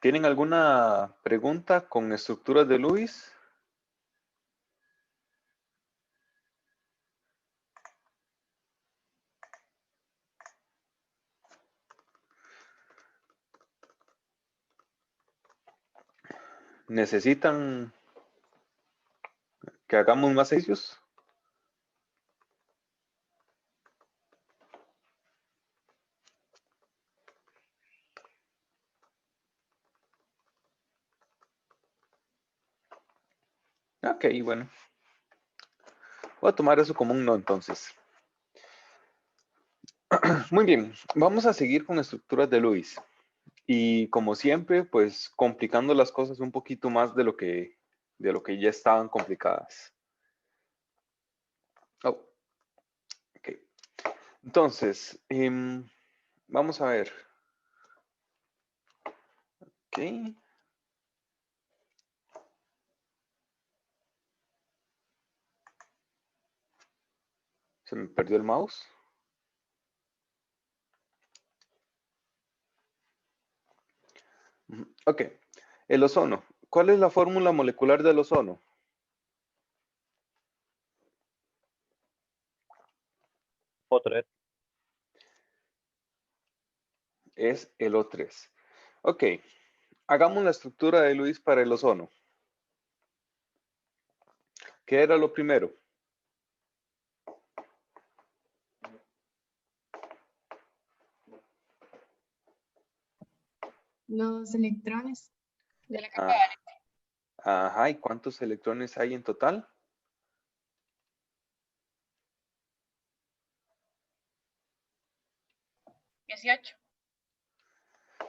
¿Tienen alguna pregunta con estructuras de Lewis? ¿Necesitan que hagamos más ejercicios? Ok, bueno. Voy a tomar eso como un no entonces. Muy bien, vamos a seguir con estructuras de Lewis. Y como siempre, pues complicando las cosas un poquito más de lo que ya estaban complicadas. Oh, ok. Entonces, vamos a ver. Ok. Se me perdió el mouse. Ok. El ozono. ¿Cuál es la fórmula molecular del ozono? O3. Es el O3. Ok. Hagamos la estructura de Lewis para el ozono. ¿Qué era lo primero? Los electrones de la capa Ah, valente. ajá. ¿Y cuántos electrones hay en total? 18.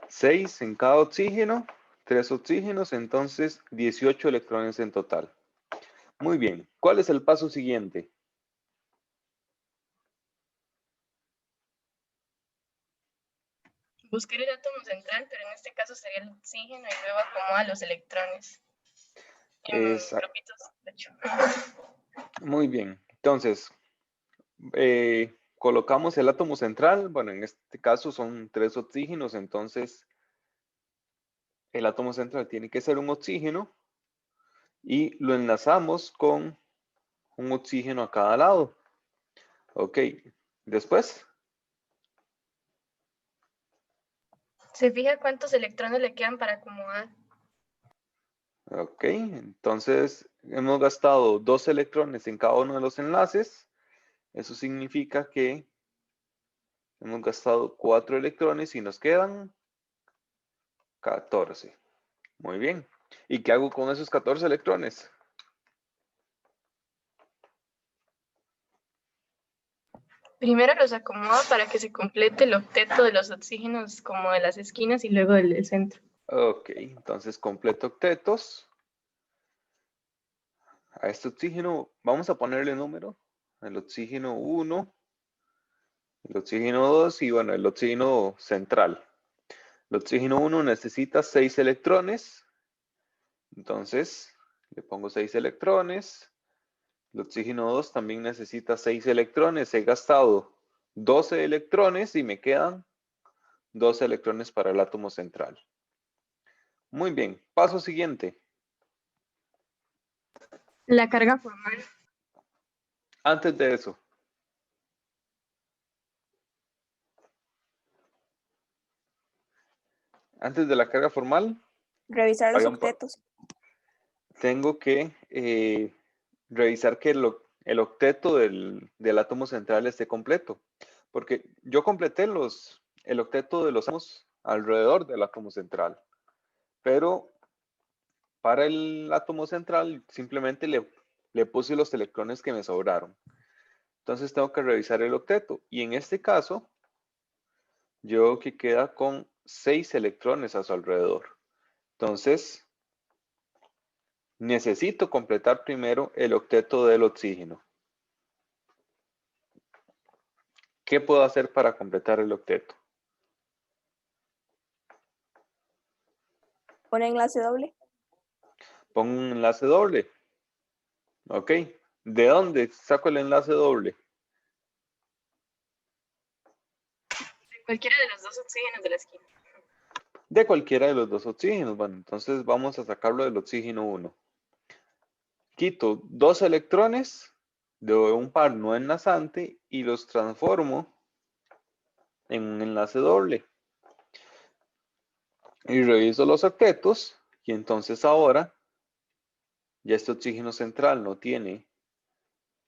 6 en cada oxígeno, 3 oxígenos, entonces 18 electrones en total. Muy bien. ¿Cuál es el paso siguiente? Buscar el átomo central, pero en este caso sería el oxígeno y luego acomoda los electrones en grupitos, de hecho. Muy bien. Entonces, colocamos el átomo central. Bueno, en este caso son 3 oxígenos, entonces el átomo central tiene que ser un oxígeno y lo enlazamos con un oxígeno a cada lado. Ok. Después, Se fija cuántos electrones le quedan para acomodar. ok. Entonces, hemos gastado 2 electrones en cada uno de los enlaces. Eso significa que hemos gastado 4 electrones y nos quedan 14. Muy bien. ¿Y qué hago con esos 14 electrones? Primero los acomoda para que se complete el octeto de los oxígenos como de las esquinas y luego del centro. Ok, entonces completo octetos. A este oxígeno vamos a ponerle número. El oxígeno 1, el oxígeno 2 y bueno, el oxígeno central. El oxígeno 1 necesita 6 electrones. Entonces, le pongo 6 electrones. El oxígeno 2 también necesita 6 electrones. He gastado 12 electrones y me quedan 12 electrones para el átomo central. Muy bien, paso siguiente. La carga formal. Antes de eso, antes de la carga formal, Revisar los octetos. tengo que revisar que el octeto del átomo central esté completo. Porque yo completé el octeto de los átomos alrededor del átomo central. Pero para el átomo central simplemente le puse los electrones que me sobraron. Entonces tengo que revisar el octeto. Y en este caso, yo que queda con 6 electrones a su alrededor. Entonces, necesito completar primero el octeto del oxígeno. ¿Qué puedo hacer para completar el octeto? Pone enlace doble. Pongo un enlace doble. Ok. ¿De dónde saco el enlace doble? Cualquiera de los dos oxígenos de la esquina. de cualquiera de los dos oxígenos. Bueno, entonces vamos a sacarlo del oxígeno 1. Quito 2 electrones de un par no enlazante y los transformo en un enlace doble. Y reviso los octetos y entonces ahora ya este oxígeno central no tiene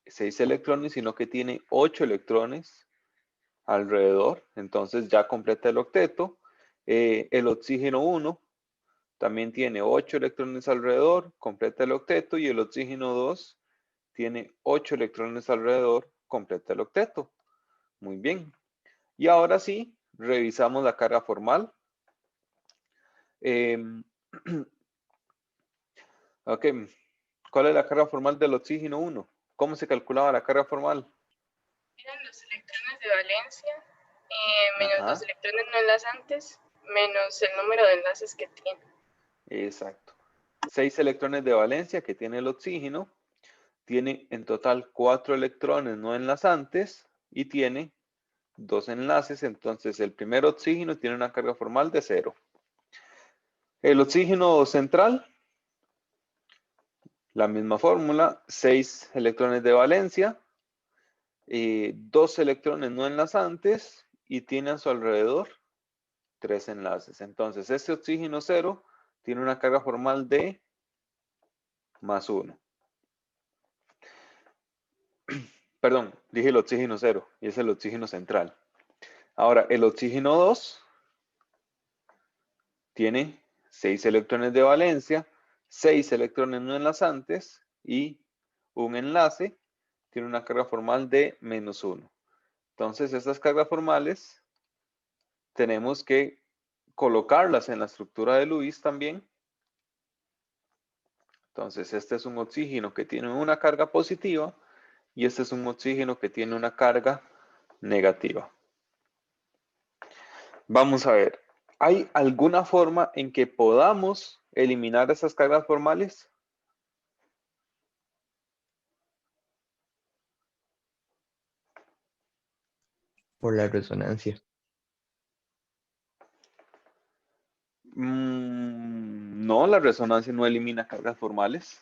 6 electrones, sino que tiene 8 electrones alrededor. Entonces ya completa el octeto. El oxígeno 1 también tiene 8 electrones alrededor, completa el octeto. Y el oxígeno 2 tiene 8 electrones alrededor, completa el octeto. Muy bien. Y ahora sí, revisamos la carga formal. Ok, ¿cuál es la carga formal del oxígeno 1? ¿Cómo se calculaba la carga formal? Eran los electrones de valencia menos los electrones no enlazantes menos el número de enlaces que tiene. Exacto. 6 electrones de valencia que tiene el oxígeno. Tiene en total 4 electrones no enlazantes y tiene 2 enlaces. Entonces el primer oxígeno tiene una carga formal de 0. El oxígeno central, la misma fórmula, 6 electrones de valencia, 2 electrones no enlazantes y tiene a su alrededor 3 enlaces. Entonces este oxígeno 0 tiene una carga formal de más 1. Perdón, dije el oxígeno 0 y es el oxígeno central. Ahora, el oxígeno 2 tiene 6 electrones de valencia, 6 electrones no enlazantes y un enlace. Tiene una carga formal de menos 1. Entonces, estas cargas formales tenemos que colocarlas en la estructura de Lewis también. Entonces, este es un oxígeno que tiene una carga positiva y este es un oxígeno que tiene una carga negativa. Vamos a ver, ¿hay alguna forma en que podamos eliminar esas cargas formales? Por la resonancia. No, la resonancia no elimina cargas formales.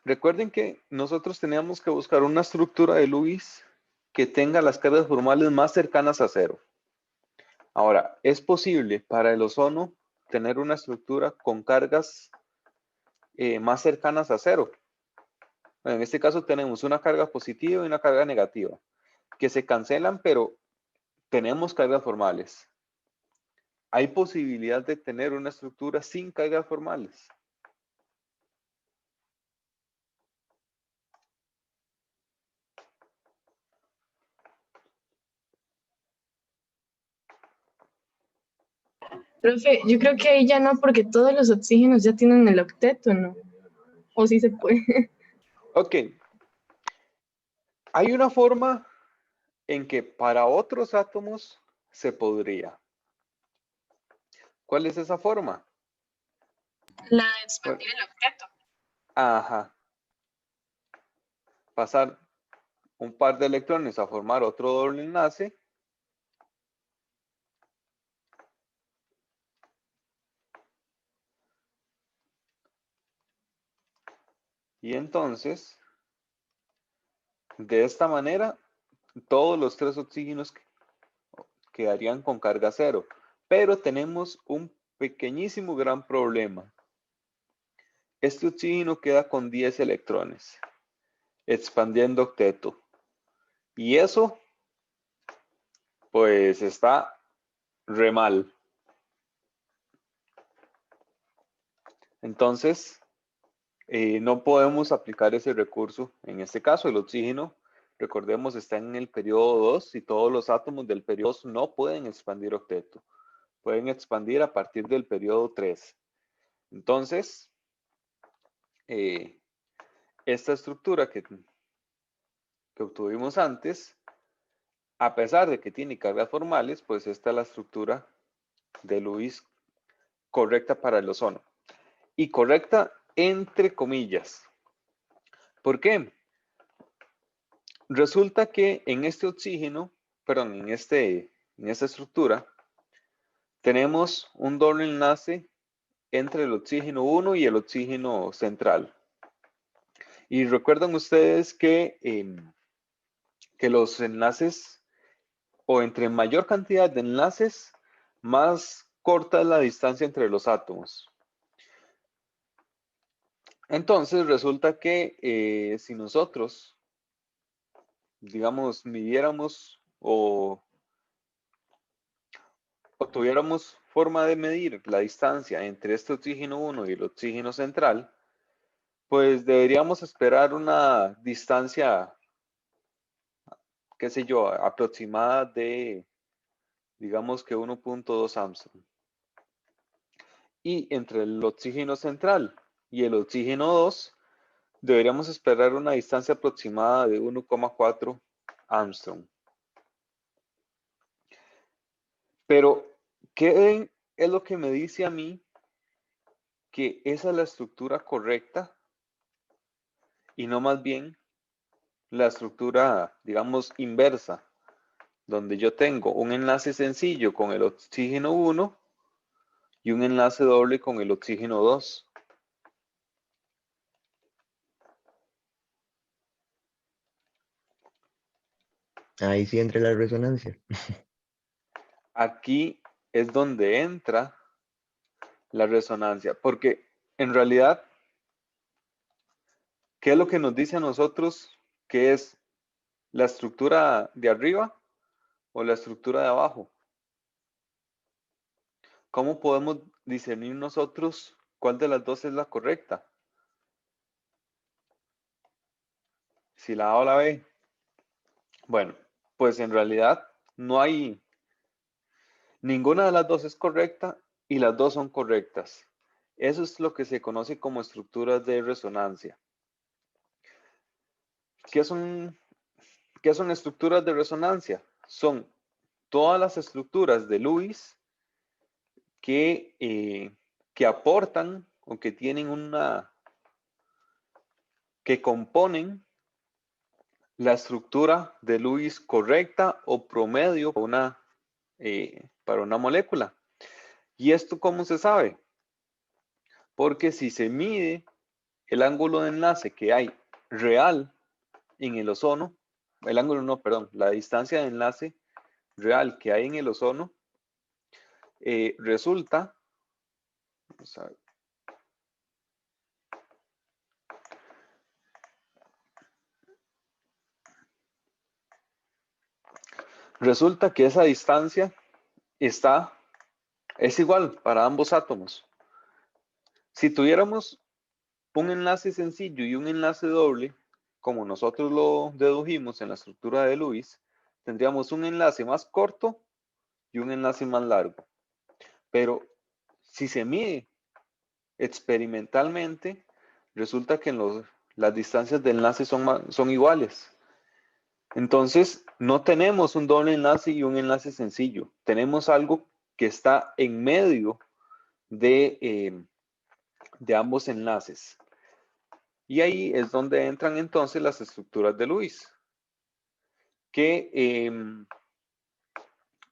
Recuerden que nosotros teníamos que buscar una estructura de Lewis que tenga las cargas formales más cercanas a 0. Ahora, ¿es posible para el ozono tener una estructura con cargas más cercanas a 0? Bueno, en este caso tenemos una carga positiva y una carga negativa, que se cancelan, pero tenemos cargas formales. ¿Hay posibilidad de tener una estructura sin cargas formales? Profe, yo creo que ahí ya no, porque todos los oxígenos ya tienen el octeto, ¿no? O sí se puede. Ok. Hay una forma en que para otros átomos se podría. ¿Cuál es esa forma? La de expandir el octeto. Ajá. Pasar un par de electrones a formar otro doble enlace. Y entonces, de esta manera, todos los 3 oxígenos quedarían con carga 0. Pero tenemos un pequeñísimo gran problema. Este oxígeno queda con 10 electrones, expandiendo octeto. Y eso, pues, está re mal. Entonces, no podemos aplicar ese recurso. En este caso, el oxígeno, recordemos, está en el periodo 2 y todos los átomos del periodo 2 no pueden expandir octeto. Pueden expandir a partir del periodo 3. Entonces, esta estructura que obtuvimos antes, a pesar de que tiene cargas formales, pues esta es la estructura de Lewis correcta para el ozono. Y correcta entre comillas. ¿Por qué? Resulta que en este oxígeno, perdón, en esta estructura, tenemos un doble enlace entre el oxígeno 1 y el oxígeno central. Y recuerdan ustedes que los enlaces, o entre mayor cantidad de enlaces, más corta es la distancia entre los átomos. Entonces resulta que si nosotros, digamos, midiéramos o tuviéramos forma de medir la distancia entre este oxígeno 1 y el oxígeno central, pues deberíamos esperar una distancia, qué sé yo, aproximada de, digamos que 1.2 Armstrong. Y entre el oxígeno central y el oxígeno 2, deberíamos esperar una distancia aproximada de 1,4 Armstrong. Pero, ¿qué es lo que me dice a mí que esa es la estructura correcta y no más bien la estructura, digamos, inversa, donde yo tengo un enlace sencillo con el oxígeno 1 y un enlace doble con el oxígeno 2? Ahí sí entra la resonancia. Aquí es donde entra la resonancia, porque en realidad, ¿qué es lo que nos dice a nosotros que es la estructura de arriba o la estructura de abajo? ¿Cómo podemos discernir nosotros cuál de las dos es la correcta? Si la A o la B. Bueno, pues en realidad no hay, ninguna de las dos es correcta y las dos son correctas. Eso es lo que se conoce como estructuras de resonancia. ¿Qué son estructuras de resonancia? Son todas las estructuras de Lewis que aportan o que tienen que componen la estructura de Lewis correcta o promedio para una molécula. ¿Y esto cómo se sabe? Porque si se mide el ángulo de enlace que hay real en el ozono, la distancia de enlace real que hay en el ozono, resulta, vamos a ver, resulta que esa distancia es igual para ambos átomos. Si tuviéramos un enlace sencillo y un enlace doble, como nosotros lo dedujimos en la estructura de Lewis, tendríamos un enlace más corto y un enlace más largo. Pero si se mide experimentalmente, resulta que las distancias de enlace son iguales. Entonces, no tenemos un doble enlace y un enlace sencillo. Tenemos algo que está en medio de ambos enlaces. Y ahí es donde entran entonces las estructuras de Lewis, que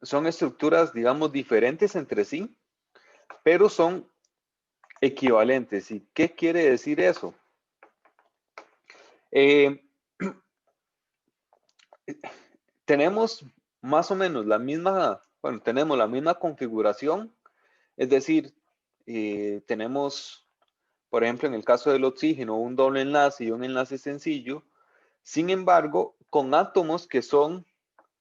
son estructuras, digamos, diferentes entre sí, pero son equivalentes. ¿Y qué quiere decir eso? Tenemos más o menos tenemos la misma configuración, es decir, tenemos, por ejemplo, en el caso del oxígeno, un doble enlace y un enlace sencillo, sin embargo, con átomos que son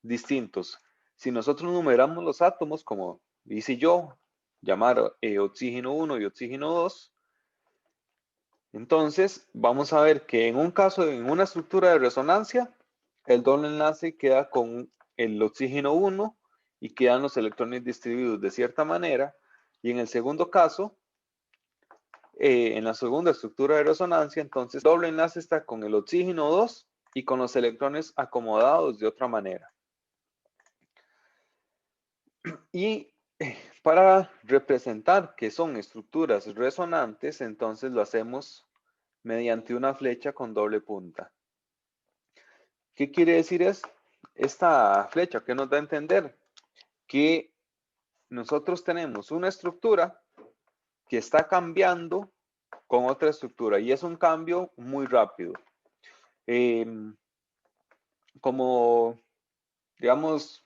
distintos. Si nosotros numeramos los átomos, como hice yo, llamar oxígeno 1 y oxígeno 2, entonces vamos a ver que en un caso, en una estructura de resonancia, el doble enlace queda con el oxígeno 1 y quedan los electrones distribuidos de cierta manera. Y en el segundo caso, en la segunda estructura de resonancia, entonces el doble enlace está con el oxígeno 2 y con los electrones acomodados de otra manera. Y para representar que son estructuras resonantes, entonces lo hacemos mediante una flecha con doble punta. ¿Qué quiere decir esta flecha? ¿Qué nos da a entender? Que nosotros tenemos una estructura que está cambiando con otra estructura y es un cambio muy rápido. Como, digamos,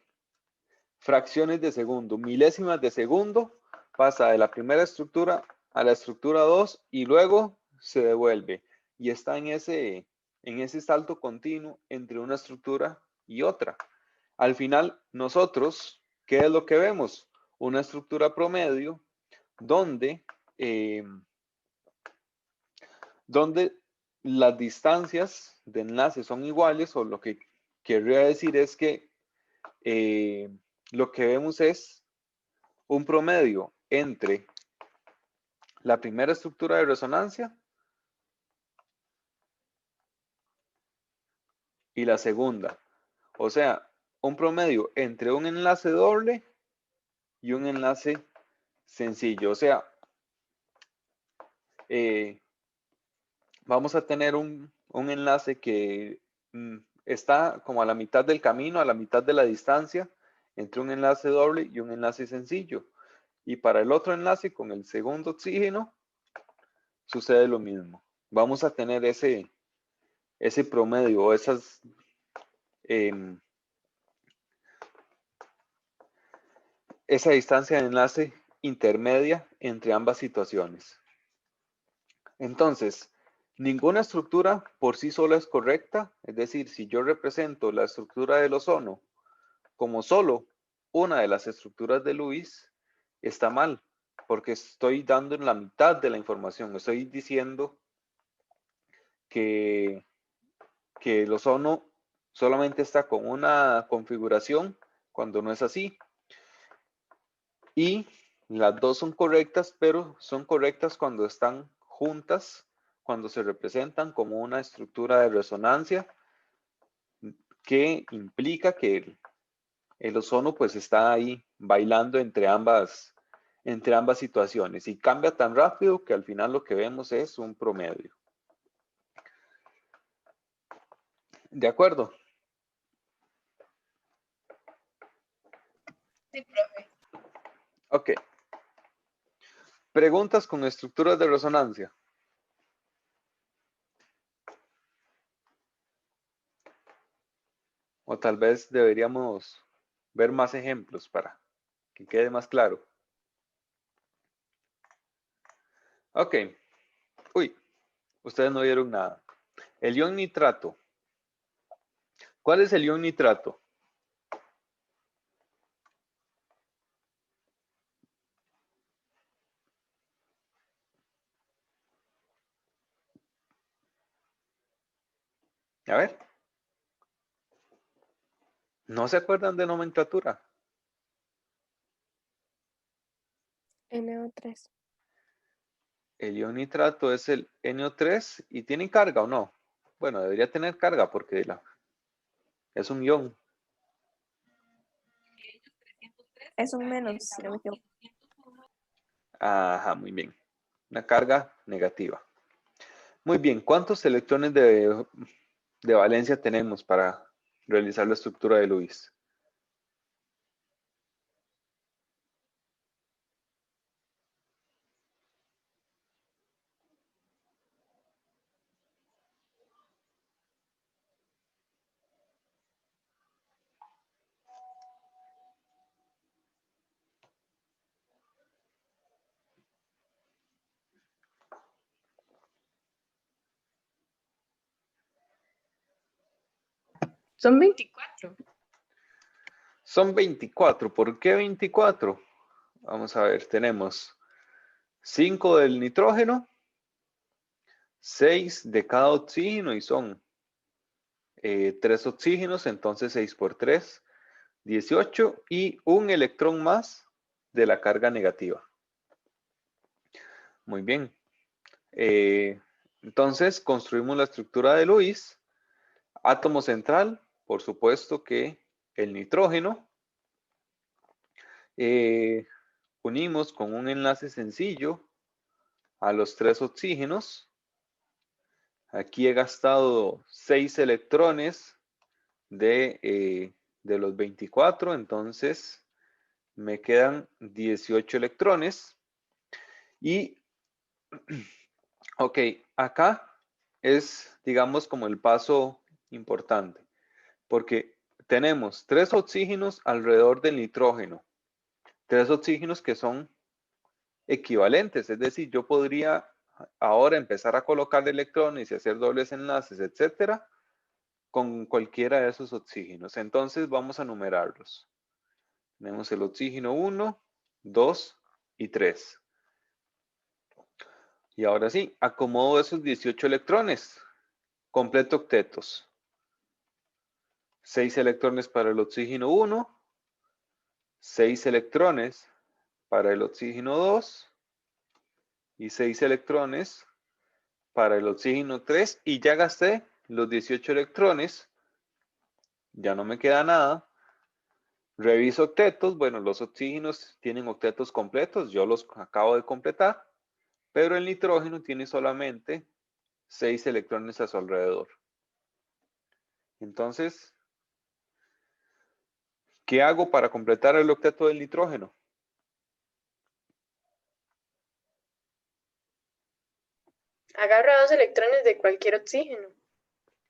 fracciones de segundo, milésimas de segundo, pasa de la primera estructura a la estructura 2 y luego se devuelve. Y está en ese salto continuo entre una estructura y otra. Al final, nosotros, ¿qué es lo que vemos? Una estructura promedio donde las distancias de enlace son iguales, o lo que querría decir es que lo que vemos es un promedio entre la primera estructura de resonancia y la segunda. O sea, un promedio entre un enlace doble y un enlace sencillo. O sea, vamos a tener un enlace que está como a la mitad del camino, a la mitad de la distancia entre un enlace doble y un enlace sencillo. Y para el otro enlace con el segundo oxígeno sucede lo mismo. Vamos a tener ese promedio o esa distancia de enlace intermedia entre ambas situaciones. Entonces, ninguna estructura por sí sola es correcta. Es decir, si yo represento la estructura del ozono como solo una de las estructuras de Lewis, está mal, porque estoy dando en la mitad de la información. Estoy diciendo que el ozono solamente está con una configuración cuando no es así. Y las dos son correctas, pero son correctas cuando están juntas, cuando se representan como una estructura de resonancia que implica que el ozono pues está ahí bailando entre ambas situaciones y cambia tan rápido que al final lo que vemos es un promedio. ¿De acuerdo? Sí, profe. Ok. Preguntas con estructuras de resonancia. O tal vez deberíamos ver más ejemplos para que quede más claro. Ok. Uy, ustedes no vieron nada. El ion nitrato. ¿Cuál es el ion nitrato? A ver. ¿No se acuerdan de nomenclatura? NO3. El ion nitrato es el NO3 y tiene carga o no. Bueno, debería tener carga porque es un ion. Es un menos, si no me equivoco. Ajá, muy bien. Una carga negativa. Muy bien, ¿cuántos electrones de valencia tenemos para realizar la estructura de Lewis? Son 24. Son 24. ¿Por qué 24? Vamos a ver, tenemos 5 del nitrógeno, 6 de cada oxígeno y son 3 oxígenos, entonces 6 por 3, 18 y un electrón más de la carga negativa. Muy bien. Entonces construimos la estructura de Lewis. Átomo central, por supuesto que el nitrógeno. unimos con un enlace sencillo a los 3 oxígenos. Aquí he gastado 6 electrones de los 24, entonces me quedan 18 electrones. Y, ok, acá es, digamos, como el paso importante, porque tenemos 3 oxígenos alrededor del nitrógeno. 3 oxígenos que son equivalentes, es decir, yo podría ahora empezar a colocar electrones y hacer dobles enlaces, etcétera, con cualquiera de esos oxígenos. Entonces vamos a numerarlos. Tenemos el oxígeno 1, 2 y 3. Y ahora sí, acomodo esos 18 electrones. Completo octetos. 6 electrones para el oxígeno 1, 6 electrones para el oxígeno 2 y 6 electrones para el oxígeno 3. Y ya gasté los 18 electrones. Ya no me queda nada. Reviso octetos. Bueno, los oxígenos tienen octetos completos. Yo los acabo de completar. Pero el nitrógeno tiene solamente 6 electrones a su alrededor. Entonces, ¿qué hago para completar el octeto del nitrógeno? Agarra 2 electrones de cualquier oxígeno.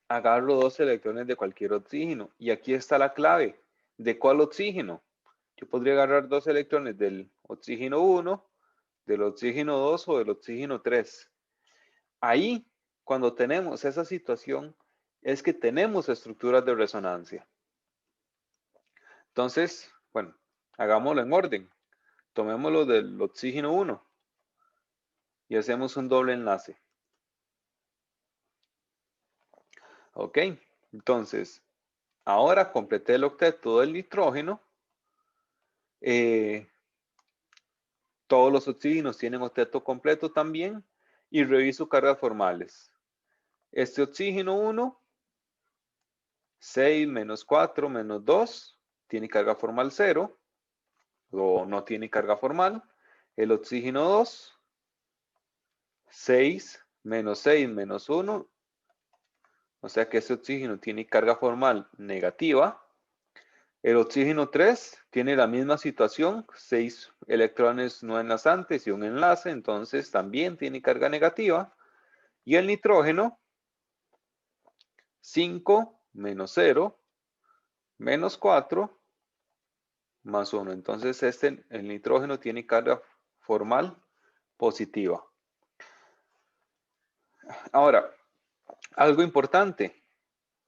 Agarro 2 electrones de cualquier oxígeno. Y aquí está la clave. ¿De cuál oxígeno? Yo podría agarrar 2 electrones del oxígeno 1, del oxígeno 2 o del oxígeno 3. Ahí, cuando tenemos esa situación, es que tenemos estructuras de resonancia. Entonces, bueno, hagámoslo en orden. Tomémoslo del oxígeno 1 y hacemos un doble enlace. Ok, entonces, ahora completé el octeto del nitrógeno. Todos los oxígenos tienen octeto completo también. Y reviso cargas formales. Este oxígeno 1, 6 menos 4 menos 2, tiene carga formal 0. O no tiene carga formal. El oxígeno 2, 6 menos 6 menos 1. O sea que este oxígeno tiene carga formal negativa. El oxígeno 3 tiene la misma situación, 6 electrones no enlazantes y un enlace, entonces también tiene carga negativa. Y el nitrógeno, 5 menos 0, menos 4, más 1. Entonces el nitrógeno tiene carga formal positiva. Ahora, algo importante.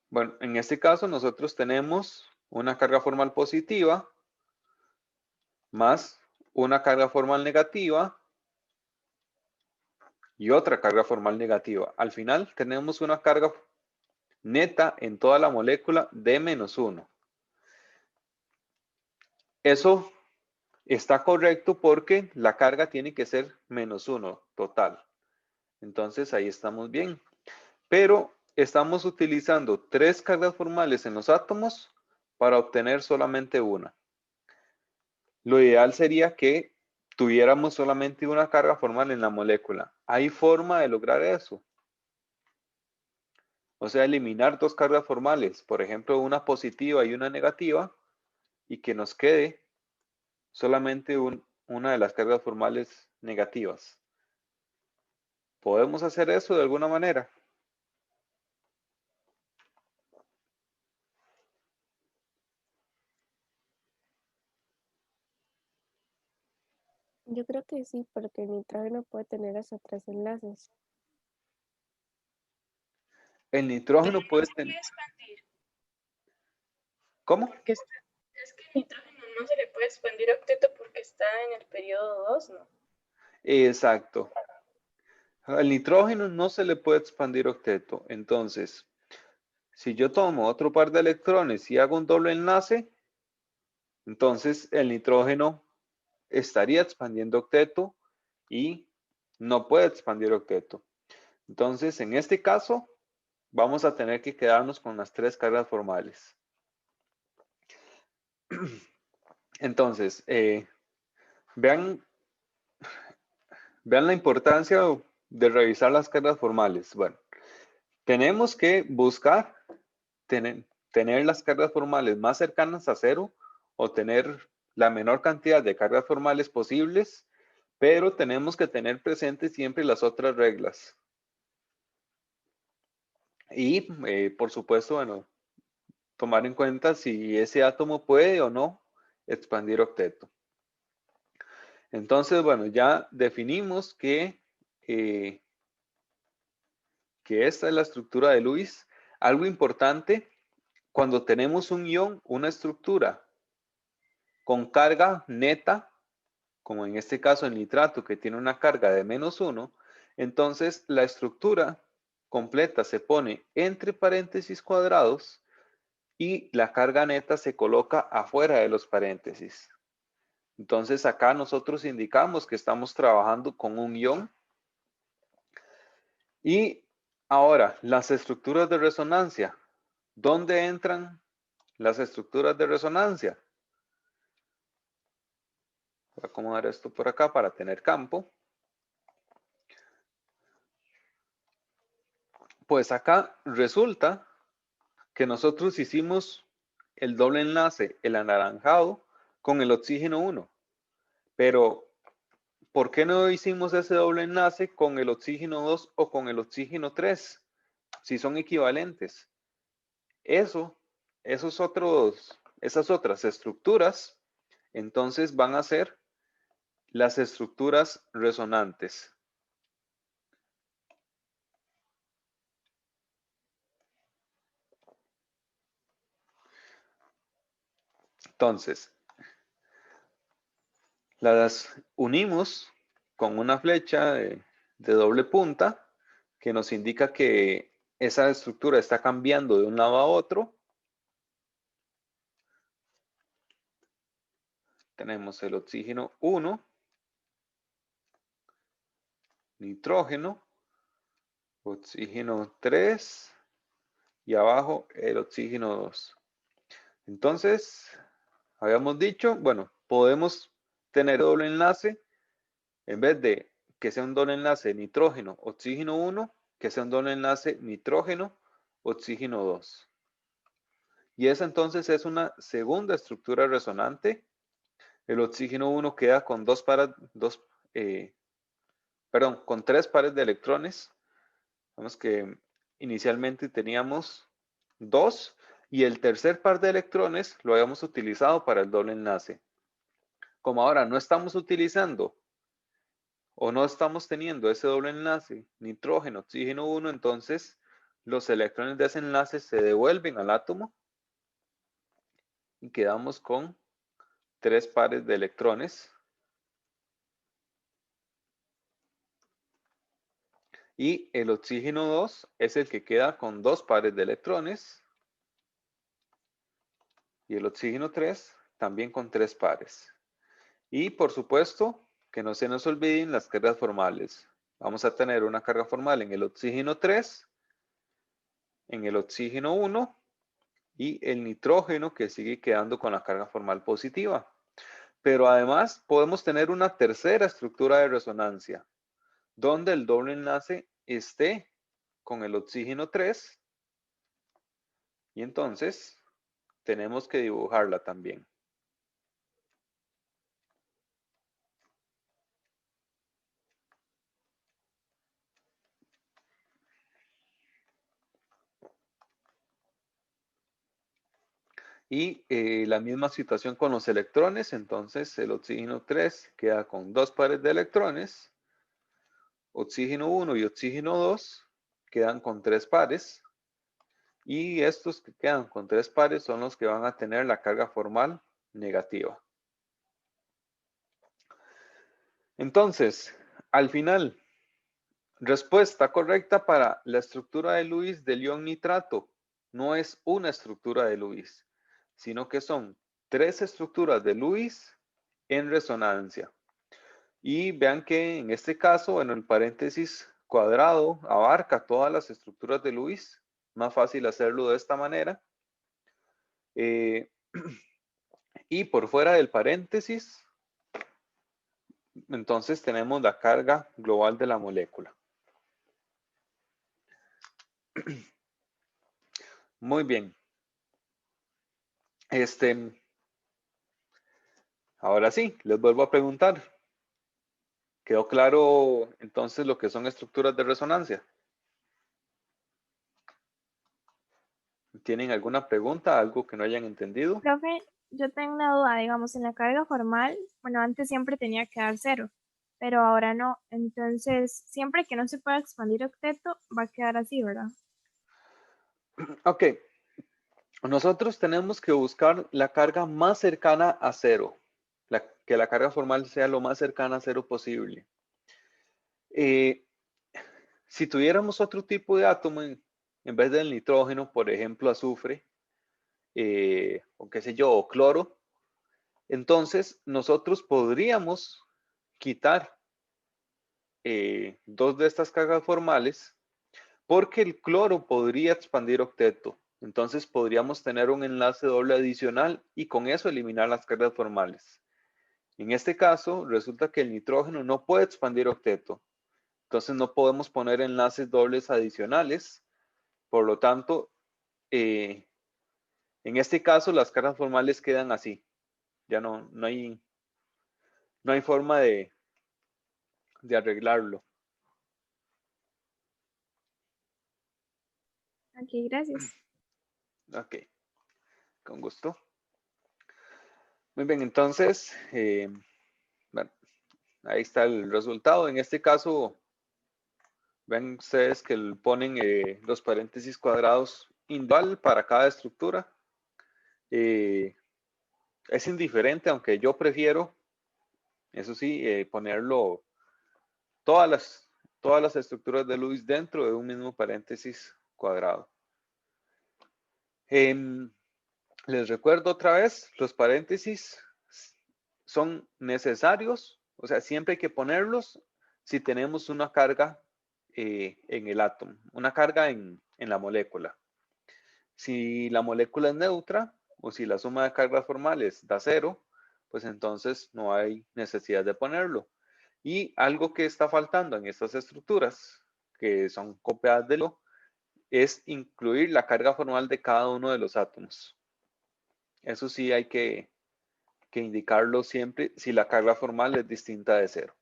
Bueno, en este caso nosotros tenemos una carga formal positiva más una carga formal negativa y otra carga formal negativa. Al final tenemos una carga neta en toda la molécula de menos 1. Eso está correcto porque la carga tiene que ser menos 1 total. Entonces ahí estamos bien. Pero estamos utilizando 3 cargas formales en los átomos para obtener solamente una. Lo ideal sería que tuviéramos solamente una carga formal en la molécula. ¿Hay forma de lograr eso? O sea, eliminar 2 cargas formales, por ejemplo, una positiva y una negativa, y que nos quede solamente una de las cargas formales negativas. ¿Podemos hacer eso de alguna manera? Yo creo que sí, porque el nitrógeno puede tener hasta 3 enlaces. El nitrógeno Pero puede no se tener... puede expandir. ¿Cómo? Porque es que el nitrógeno no se le puede expandir octeto porque está en el periodo 2, ¿no? Exacto. Al nitrógeno no se le puede expandir octeto. Entonces, si yo tomo otro par de electrones y hago un doble enlace, entonces el nitrógeno estaría expandiendo octeto y no puede expandir octeto. Entonces, en este caso, vamos a tener que quedarnos con las 3 cargas formales. Entonces, Vean la importancia de revisar las cargas formales. Bueno, tenemos que buscar tener las cargas formales más cercanas a cero o tener la menor cantidad de cargas formales posibles, pero tenemos que tener presentes siempre las otras reglas. Y, por supuesto, bueno, tomar en cuenta si ese átomo puede o no expandir octeto. Entonces, bueno, ya definimos que esta es la estructura de Lewis. Algo importante, cuando tenemos un ion, una estructura con carga neta, como en este caso el nitrato que tiene una carga de -1, entonces la estructura completa se pone entre paréntesis cuadrados y la carga neta se coloca afuera de los paréntesis. Entonces acá nosotros indicamos que estamos trabajando con un ion. Y ahora, las estructuras de resonancia. ¿Dónde entran las estructuras de resonancia? Voy a acomodar esto por acá para tener campo. Pues acá resulta que nosotros hicimos el doble enlace, el anaranjado, con el oxígeno 1. Pero, ¿por qué no hicimos ese doble enlace con el oxígeno 2 o con el oxígeno 3? Si son equivalentes. Esas otras estructuras, entonces van a ser las estructuras resonantes. Entonces, las unimos con una flecha de doble punta que nos indica que esa estructura está cambiando de un lado a otro. Tenemos el oxígeno 1, nitrógeno, oxígeno 3 y abajo el oxígeno 2. Entonces, habíamos dicho, bueno, podemos tener doble enlace en vez de que sea un doble enlace nitrógeno, oxígeno 1, que sea un doble enlace nitrógeno, oxígeno 2. Y esa entonces es una segunda estructura resonante. El oxígeno 1 queda con con 3 pares de electrones. Vemos que inicialmente teníamos 2 y el tercer par de electrones lo habíamos utilizado para el doble enlace. Como ahora no estamos utilizando o no estamos teniendo ese doble enlace nitrógeno, oxígeno 1, entonces los electrones de ese enlace se devuelven al átomo y quedamos con 3 pares de electrones. Y el oxígeno 2 es el que queda con 2 pares de electrones. Y el oxígeno 3 también con 3 pares. Y por supuesto, que no se nos olviden las cargas formales. Vamos a tener una carga formal en el oxígeno 3, en el oxígeno 1 y el nitrógeno que sigue quedando con la carga formal positiva. Pero además podemos tener una tercera estructura de resonancia, donde el doble enlace esté con el oxígeno 3 y entonces tenemos que dibujarla también. Y la misma situación con los electrones, entonces el oxígeno 3 queda con 2 pares de electrones, oxígeno 1 y oxígeno 2 quedan con 3 pares, y estos que quedan con 3 pares son los que van a tener la carga formal negativa. Entonces, al final, respuesta correcta para la estructura de Lewis del ion nitrato. No es una estructura de Lewis, sino que son 3 estructuras de Lewis en resonancia. Y vean que en este caso, bueno, el paréntesis cuadrado abarca todas las estructuras de Lewis. Más fácil hacerlo de esta manera. Y por fuera del paréntesis entonces tenemos la carga global de la molécula. Muy bien. Ahora sí, les vuelvo a preguntar. ¿Quedó claro entonces lo que son estructuras de resonancia? ¿Tienen alguna pregunta, algo que no hayan entendido? Profe, yo tengo una duda, digamos, en la carga formal, bueno, antes siempre tenía que dar 0, pero ahora no. Entonces, siempre que no se pueda expandir octeto, va a quedar así, ¿verdad? Ok. Nosotros tenemos que buscar la carga más cercana a 0. Que la carga formal sea lo más cercana a 0 posible. Si tuviéramos otro tipo de átomo en vez del nitrógeno, por ejemplo, azufre, o qué sé yo, o cloro, entonces nosotros podríamos quitar 2 de estas cargas formales porque el cloro podría expandir octeto. Entonces podríamos tener un enlace doble adicional y con eso eliminar las cargas formales. En este caso, resulta que el nitrógeno no puede expandir octeto. Entonces no podemos poner enlaces dobles adicionales. Por lo tanto, en este caso las cargas formales quedan así. Ya no hay forma de arreglarlo. Ok, gracias. Ok, con gusto. Muy bien, entonces, bueno, ahí está el resultado. En este caso, ven ustedes que ponen los paréntesis cuadrados individual para cada estructura. Es indiferente, aunque yo prefiero, eso sí, ponerlo todas las estructuras de Lewis dentro de un mismo paréntesis cuadrado. Les recuerdo otra vez, los paréntesis son necesarios, o sea, siempre hay que ponerlos si tenemos una carga en el átomo, una carga en la molécula. Si la molécula es neutra o si la suma de cargas formales da 0, pues entonces no hay necesidad de ponerlo. Y algo que está faltando en estas estructuras, que son copiadas de lo, es incluir la carga formal de cada uno de los átomos. Eso sí hay que indicarlo siempre si la carga formal es distinta de 0.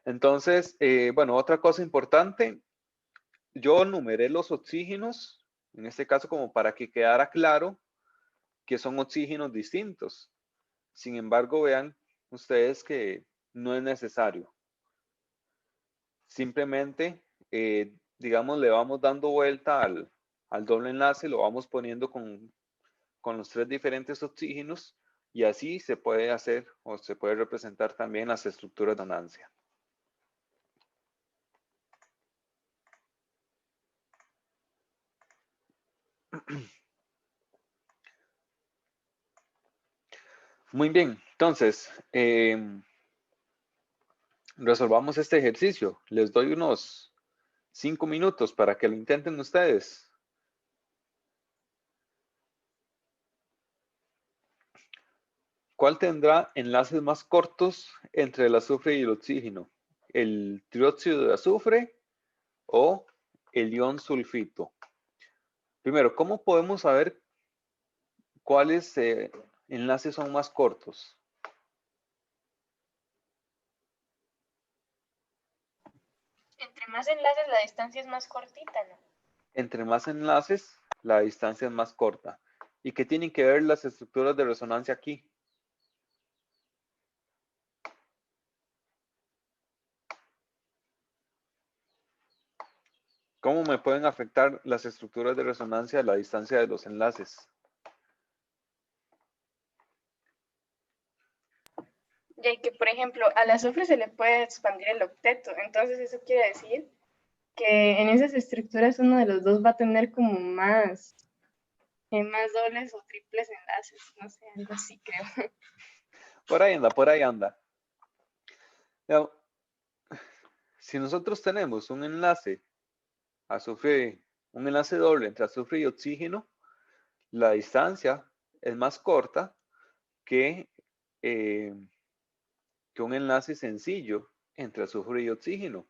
Entonces, bueno, otra cosa importante, yo numeré los oxígenos, en este caso como para que quedara claro que son oxígenos distintos. Sin embargo, vean ustedes que no es necesario. Simplemente, digamos, le vamos dando vuelta al doble enlace, lo vamos poniendo con los 3 diferentes oxígenos y así se puede hacer o se puede representar también las estructuras de resonancia. Muy bien, entonces, resolvamos este ejercicio. Les doy unos 5 minutos para que lo intenten ustedes. ¿Cuál tendrá enlaces más cortos entre el azufre y el oxígeno? ¿El trióxido de azufre o el ion sulfito? Primero, ¿cómo podemos saber cuáles enlaces son más cortos? Entre más enlaces, la distancia es más cortita, ¿no? Entre más enlaces, la distancia es más corta. ¿Y qué tienen que ver las estructuras de resonancia aquí? ¿Cómo me pueden afectar las estructuras de resonancia a la distancia de los enlaces? Ya que, por ejemplo, al azufre se le puede expandir el octeto, entonces eso quiere decir que en esas estructuras uno de los dos va a tener como más dobles o triples enlaces, no sé, algo así creo. Por ahí anda, por ahí anda. Ya, si nosotros tenemos un enlace un enlace doble entre azufre y oxígeno, la distancia es más corta que que un enlace sencillo entre azufre y oxígeno.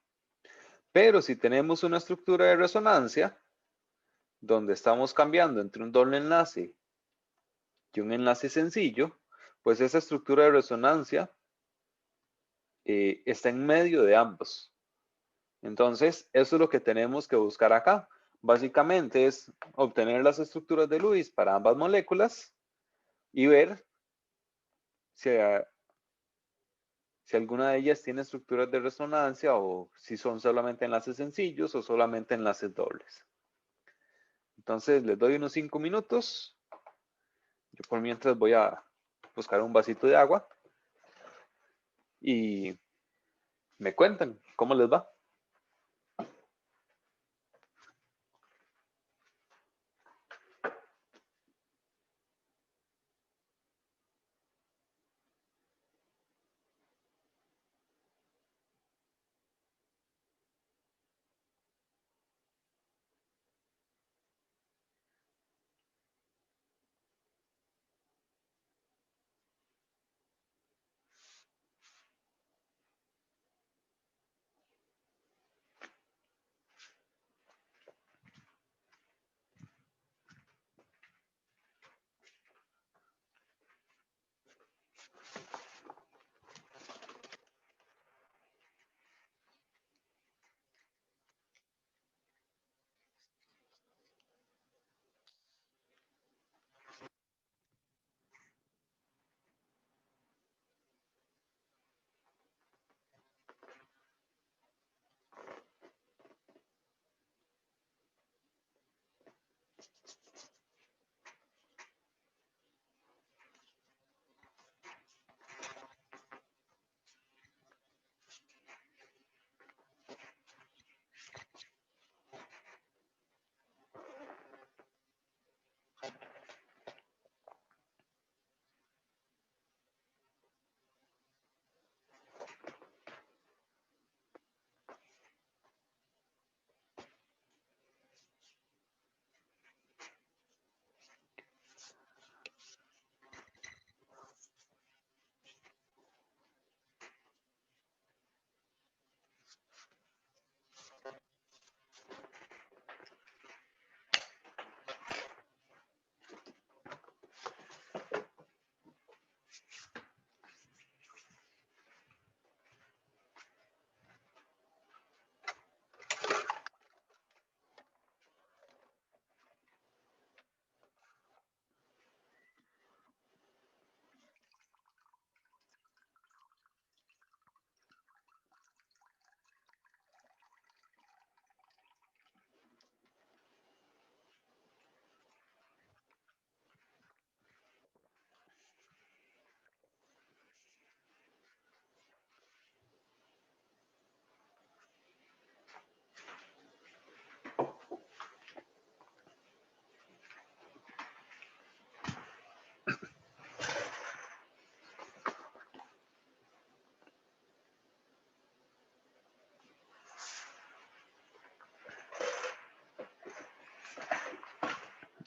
Pero si tenemos una estructura de resonancia, donde estamos cambiando entre un doble enlace y un enlace sencillo, pues esa estructura de resonancia está en medio de ambos. Entonces, eso es lo que tenemos que buscar acá. Básicamente es obtener las estructuras de Lewis para ambas moléculas y ver si, si alguna de ellas tiene estructuras de resonancia o si son solamente enlaces sencillos o solamente enlaces dobles. Entonces, les doy unos 5 minutos. Yo por mientras voy a buscar un vasito de agua y me cuentan cómo les va.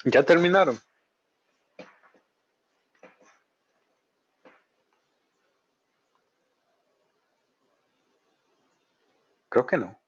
¿Ya terminaron? Creo que no.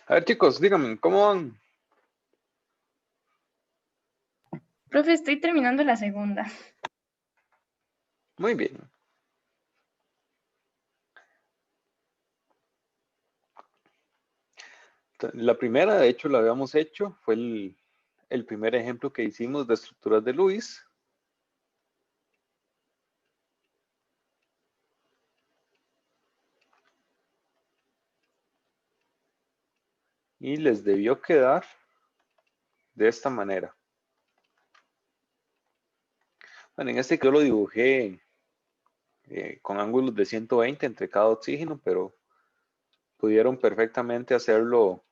A ver, chicos, díganme, ¿cómo van? Profe, estoy terminando la segunda. Muy bien. La primera, de hecho, la habíamos hecho, fue el primer ejemplo que hicimos de estructuras de Lewis. Y les debió quedar de esta manera. Bueno, en este yo lo dibujé con ángulos de 120 entre cada oxígeno, pero pudieron perfectamente hacerlo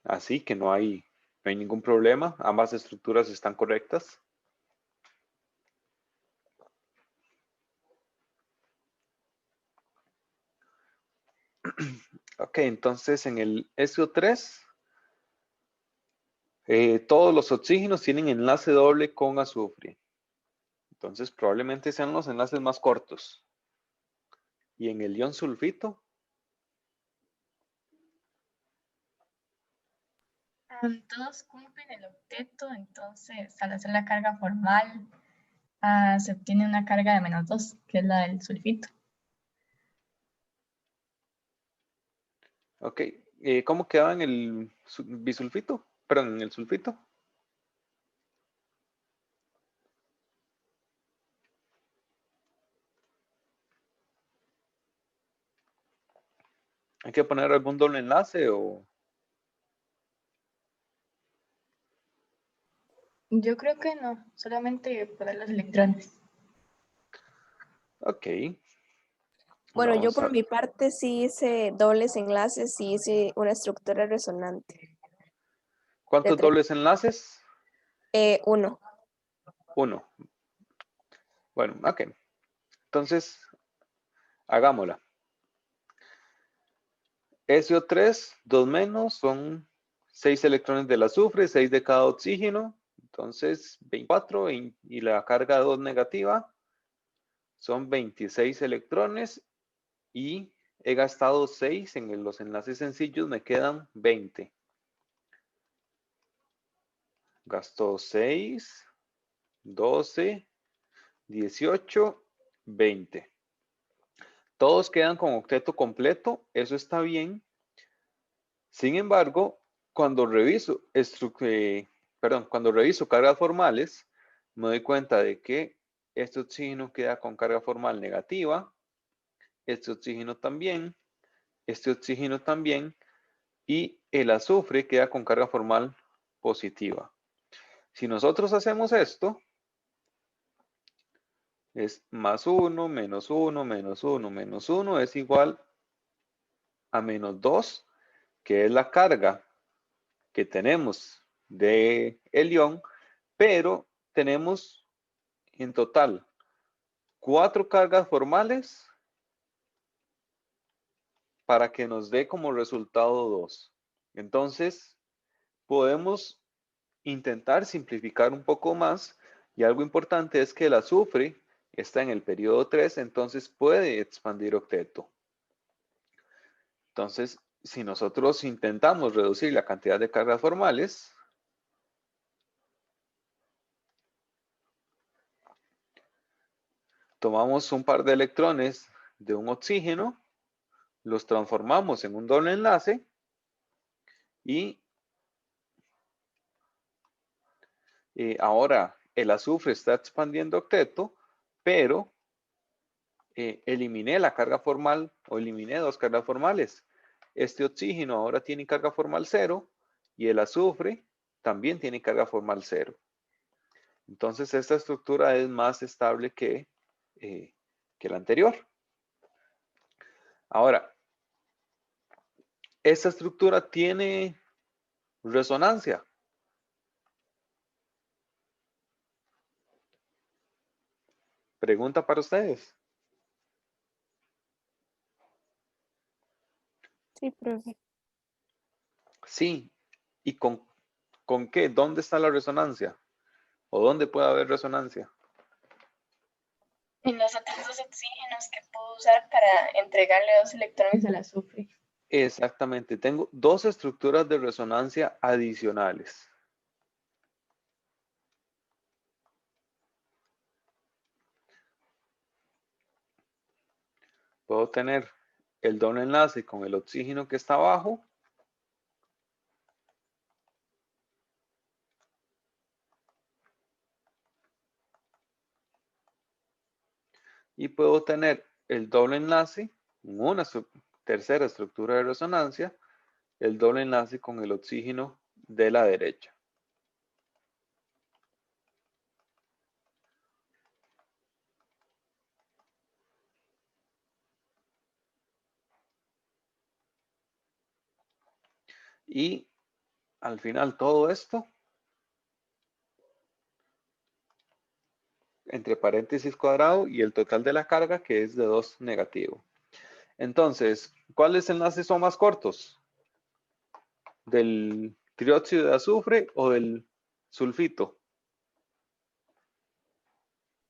así, que no hay ningún problema. Ambas estructuras están correctas. Ok, entonces en el SO3, todos los oxígenos tienen enlace doble con azufre. Entonces probablemente sean los enlaces más cortos. Y en el ion sulfito, Todos cumplen el octeto, entonces al hacer la carga formal se obtiene una carga de -2, que es la del sulfito. ok, ¿cómo quedaba en el bisulfito? Perdón, en el sulfito. ¿Hay que poner algún doble enlace o...? Yo creo que no, solamente poner los electrones. Ok. Bueno, yo Vamos por a... mi parte sí hice dobles enlaces y hice una estructura resonante. De ¿Cuántos 3. dobles enlaces? 1. 1. Bueno, ok. Entonces, hagámosla. SO3, 2 menos, son 6 electrones del azufre, 6 de cada oxígeno. Entonces, 24 y la carga 2 negativa son 26 electrones y he gastado 6 en los enlaces sencillos, me quedan 20. Gasto 6, 12, 18, 20. Todos quedan con octeto completo, eso está bien. Sin embargo, cuando reviso, cuando reviso cargas formales, me doy cuenta de que este oxígeno queda con carga formal negativa, este oxígeno también, y el azufre queda con carga formal positiva. Si nosotros hacemos esto, es más 1, menos 1, menos 1, menos 1 es igual a menos 2, que es la carga que tenemos de el ion, pero tenemos en total 4 cargas formales para que nos dé como resultado 2. Entonces, podemos intentar simplificar un poco más, y algo importante es que el azufre está en el periodo 3, entonces puede expandir octeto. Entonces, si nosotros intentamos reducir la cantidad de cargas formales, tomamos un par de electrones de un oxígeno, los transformamos en un doble enlace y ahora el azufre está expandiendo octeto, pero eliminé la carga formal o eliminé 2 cargas formales. este oxígeno ahora tiene carga formal 0 y el azufre también tiene carga formal 0. Entonces esta estructura es más estable que la anterior. Ahora, esta estructura tiene resonancia. Pregunta para ustedes. Sí, profe. Sí. ¿Y con qué? ¿Dónde está la resonancia? ¿O dónde puede haber resonancia? En los otros dos oxígenos que puedo usar para entregarle 2 electrones al azufre. Exactamente. Tengo dos estructuras de resonancia adicionales. Puedo tener el doble enlace con el oxígeno que está abajo. Y puedo tener el doble enlace en una tercera estructura de resonancia, el doble enlace con el oxígeno de la derecha. Y al final todo esto, entre paréntesis cuadrado y el total de la carga que es de 2 negativo. Entonces, ¿cuáles enlaces son más cortos? ¿Del trióxido de azufre o del sulfito?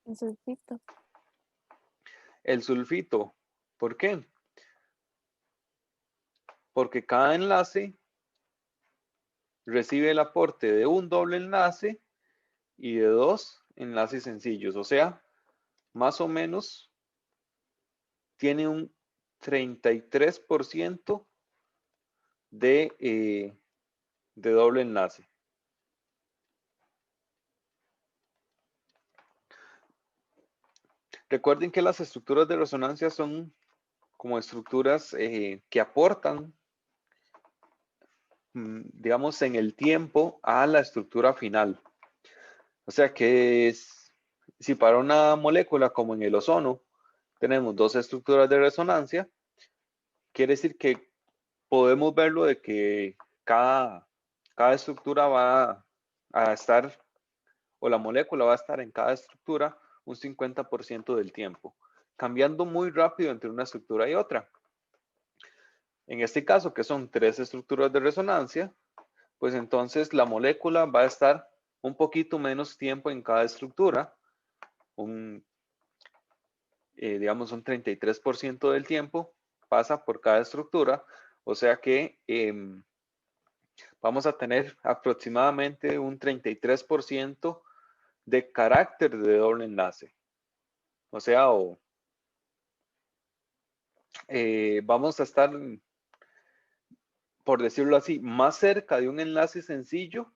El sulfito. El sulfito. ¿Por qué? Porque cada enlace recibe el aporte de un doble enlace y de 2 enlaces sencillos. O sea, más o menos tiene un 33% de doble enlace. Recuerden que las estructuras de resonancia son como estructuras que aportan, digamos, en el tiempo a la estructura final. O sea que si para una molécula como en el ozono tenemos 2 estructuras de resonancia, quiere decir que podemos verlo de que cada estructura va a estar, o la molécula va a estar en cada estructura un 50% del tiempo, cambiando muy rápido entre una estructura y otra. En este caso, que son 3 estructuras de resonancia, pues entonces la molécula va a estar un poquito menos tiempo en cada estructura, digamos un 33% del tiempo pasa por cada estructura, o sea que vamos a tener aproximadamente un 33% de carácter de doble enlace. O sea, vamos a estar, por decirlo así, más cerca de un enlace sencillo,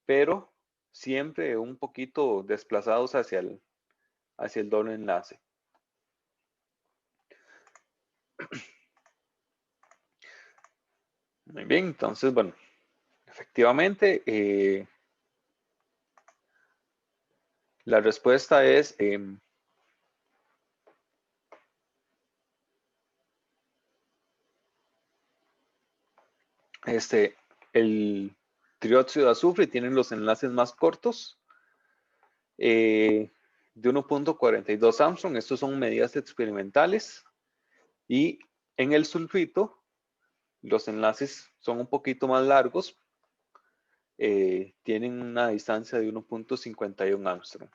pero siempre un poquito desplazados hacia el doble enlace. Muy bien, entonces, bueno, efectivamente, la respuesta es el trióxido de azufre tiene los enlaces más cortos de 1.42 Armstrong. Estos son medidas experimentales. Y en el sulfito, los enlaces son un poquito más largos. Tienen una distancia de 1.51 Armstrong.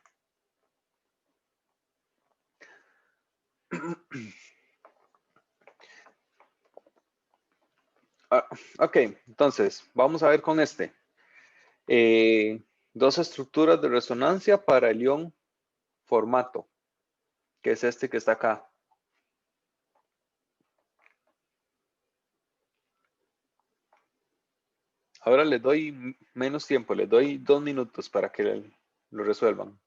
Ok, entonces vamos a ver con este. 2 estructuras de resonancia para el ion formato, que es este que está acá. Ahora les doy menos tiempo, les doy 2 minutos para que lo resuelvan.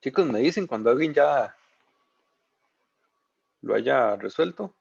Chicos, me dicen cuando alguien ya lo haya resuelto.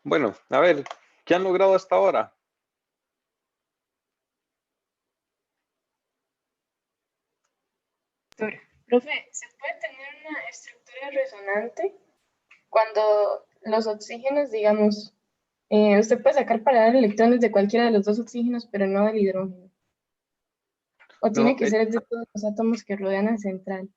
Bueno, a ver, ¿qué han logrado hasta ahora? Profe, ¿se puede tener una estructura resonante cuando los oxígenos, digamos, usted puede sacar para dar electrones de cualquiera de los dos oxígenos, pero no del hidrógeno? ¿O tiene No, que ser de todos los átomos que rodean al central?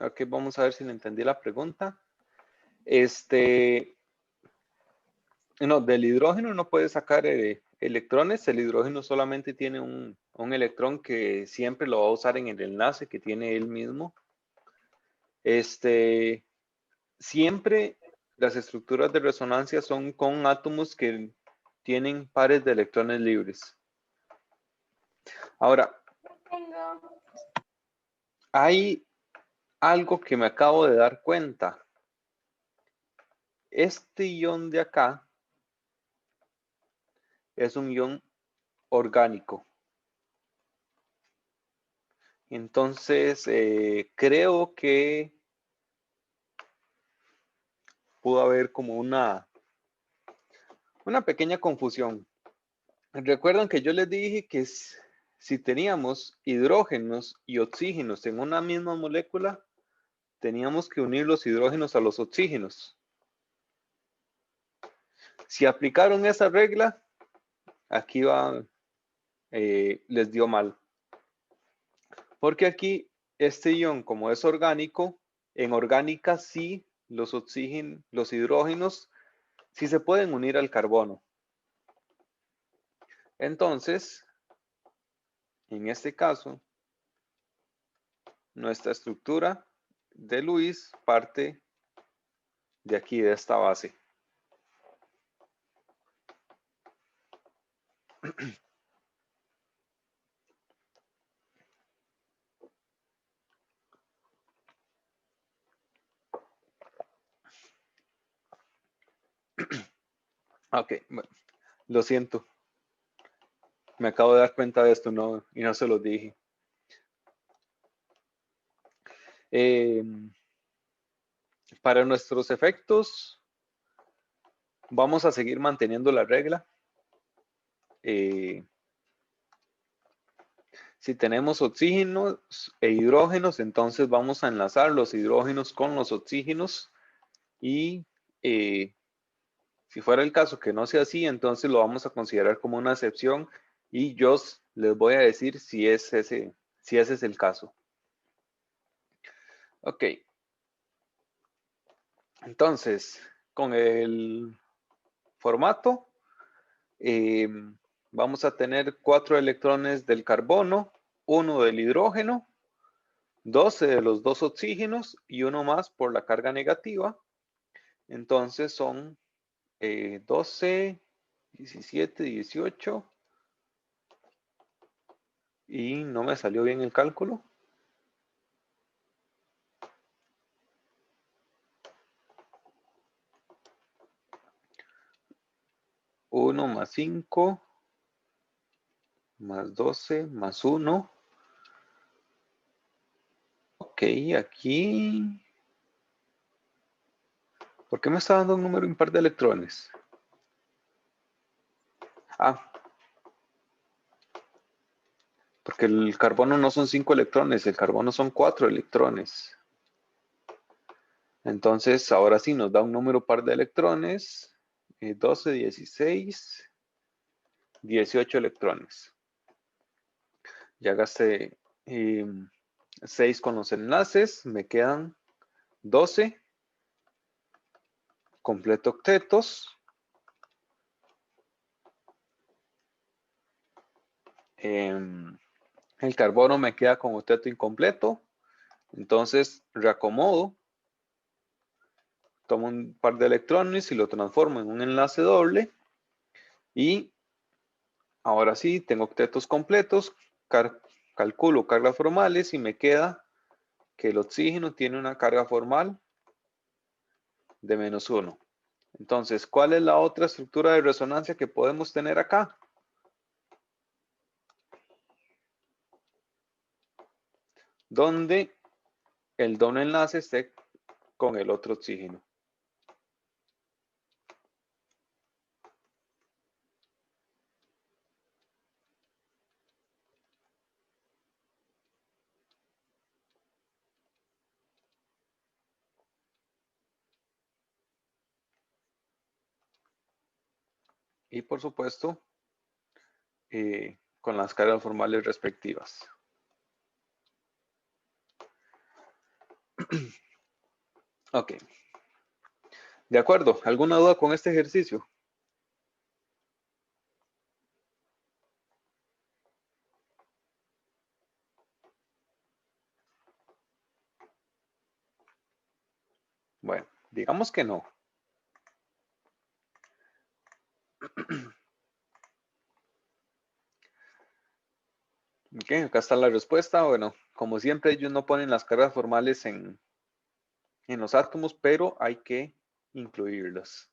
Ok, vamos a ver si le entendí la pregunta. No, del hidrógeno no puede sacar electrones. El hidrógeno solamente tiene un electrón que siempre lo va a usar en el enlace que tiene él mismo. Siempre las estructuras de resonancia son con átomos que tienen pares de electrones libres. Ahora, hay algo que me acabo de dar cuenta. Este ion de acá es un ion orgánico. Entonces, creo que pudo haber como una pequeña confusión. Recuerdan que yo les dije que si teníamos hidrógenos y oxígenos en una misma molécula, teníamos que unir los hidrógenos a los oxígenos. Si aplicaron esa regla, aquí les dio mal. Porque aquí este ion, como es orgánico, en orgánica sí los hidrógenos sí se pueden unir al carbono. Entonces, en este caso, nuestra estructura de Luis parte de aquí, de esta base. Ok, bueno, lo siento. Me acabo de dar cuenta de esto y no se lo dije. Para nuestros efectos, vamos a seguir manteniendo la regla. Si tenemos oxígenos e hidrógenos, entonces vamos a enlazar los hidrógenos con los oxígenos y si fuera el caso que no sea así, entonces lo vamos a considerar como una excepción y yo les voy a decir si ese es el caso. Ok. Entonces, con el formato, vamos a tener 4 electrones del carbono, 1 del hidrógeno, 12 de los dos oxígenos y uno más por la carga negativa. Entonces son 12, 17, 18 y no me salió bien el cálculo. 1 más 5 más 12 más 1. Ok, aquí. ¿Por qué me está dando un número impar de electrones? Ah, porque el carbono no son 5 electrones, el carbono son 4 electrones. Entonces, ahora sí nos da un número par de electrones. 12, 16, 18 electrones. Ya gasté 6 con los enlaces, me quedan 12. Completo octetos. El carbono me queda con octeto incompleto. Entonces reacomodo. Tomo un par de electrones y lo transformo en un enlace doble. Y ahora sí, tengo octetos completos. Calculo cargas formales y me queda que el oxígeno tiene una carga formal de -1. Entonces, ¿cuál es la otra estructura de resonancia que podemos tener acá? Donde el doble enlace esté con el otro oxígeno. Y por supuesto, con las cargas formales respectivas. Ok. De acuerdo. ¿Alguna duda con este ejercicio? Bueno, digamos que no. Ok, acá está la respuesta. Bueno, como siempre, ellos no ponen las cargas formales en los átomos, pero hay que incluirlas.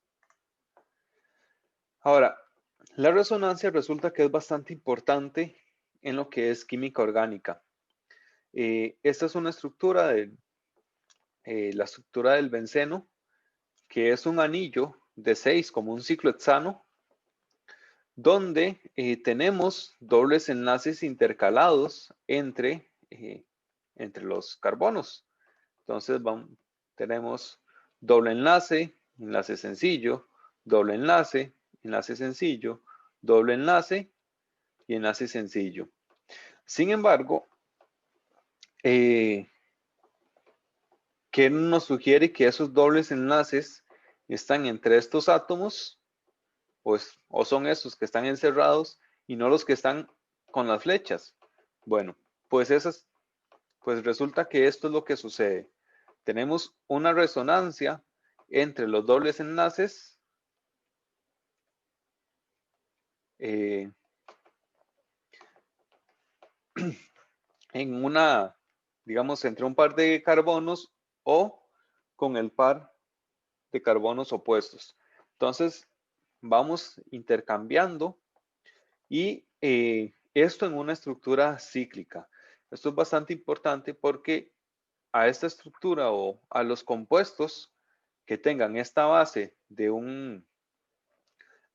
Ahora, la resonancia resulta que es bastante importante en lo que es química orgánica. Esta es una estructura de la estructura del benceno, que es un anillo de 6 como un ciclo hexano, donde tenemos dobles enlaces intercalados entre los carbonos. Entonces tenemos doble enlace, enlace sencillo, doble enlace, enlace sencillo, doble enlace y enlace sencillo. Sin embargo, ¿qué nos sugiere? Que esos dobles enlaces están entre estos átomos, pues, o son esos que están encerrados y no los que están con las flechas. Bueno, pues resulta que esto es lo que sucede. Tenemos una resonancia entre los dobles enlaces en una, digamos, entre un par de carbonos o con el par de carbonos opuestos. Entonces, vamos intercambiando y esto en una estructura cíclica. Esto es bastante importante porque a esta estructura o a los compuestos que tengan esta base de un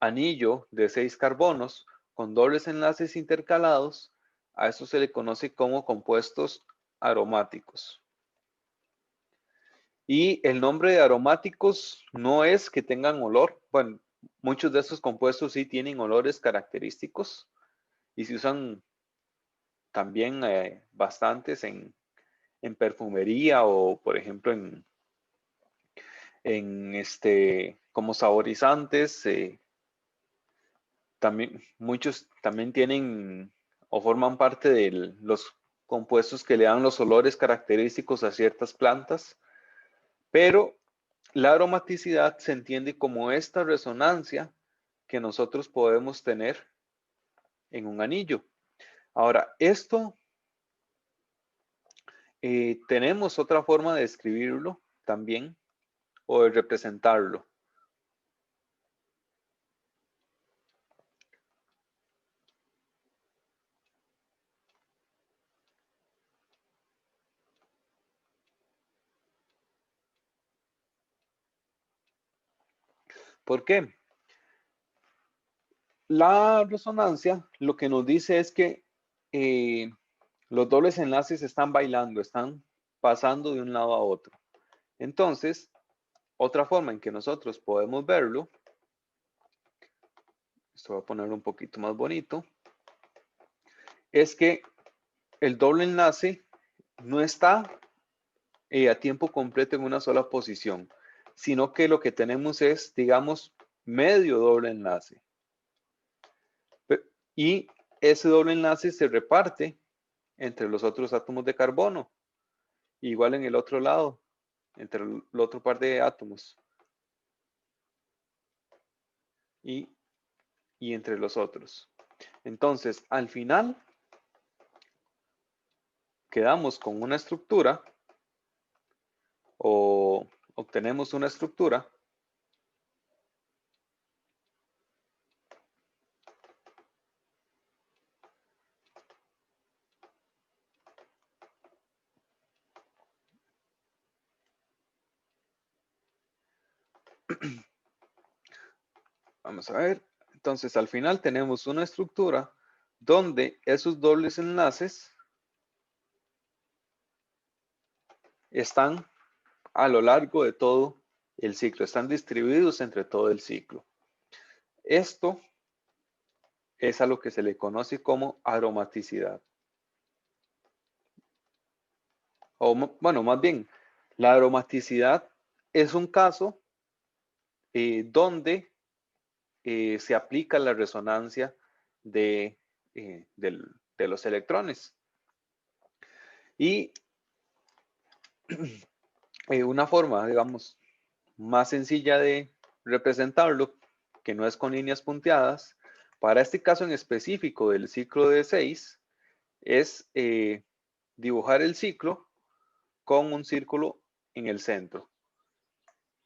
anillo de 6 carbonos con dobles enlaces intercalados, a eso se le conoce como compuestos aromáticos. Y el nombre de aromáticos no es que tengan olor. Bueno, muchos de estos compuestos sí tienen olores característicos y se usan también bastantes en perfumería o, por ejemplo, como saborizantes. También, muchos también tienen o forman parte de los compuestos que le dan los olores característicos a ciertas plantas, pero la aromaticidad se entiende como esta resonancia que nosotros podemos tener en un anillo. Ahora, esto tenemos otra forma de escribirlo también o de representarlo. ¿Por qué? La resonancia lo que nos dice es que los dobles enlaces están bailando, están pasando de un lado a otro. Entonces, otra forma en que nosotros podemos verlo, esto voy a poner un poquito más bonito, es que el doble enlace no está a tiempo completo en una sola posición, sino que lo que tenemos es, digamos, medio doble enlace. Y ese doble enlace se reparte entre los otros átomos de carbono, igual en el otro lado, entre el otro par de átomos y entre los otros. Entonces, al final, quedamos con una estructura o obtenemos una estructura vamos a ver. Entonces, al final tenemos una estructura donde esos dobles enlaces están a lo largo de todo el ciclo, están distribuidos entre todo el ciclo. Esto es a lo que se le conoce como aromaticidad. O, bueno, más bien, la aromaticidad es un caso donde se aplica la resonancia de los electrones. Y una forma, digamos, más sencilla de representarlo, que no es con líneas punteadas, para este caso en específico del ciclo de 6, es dibujar el ciclo con un círculo en el centro.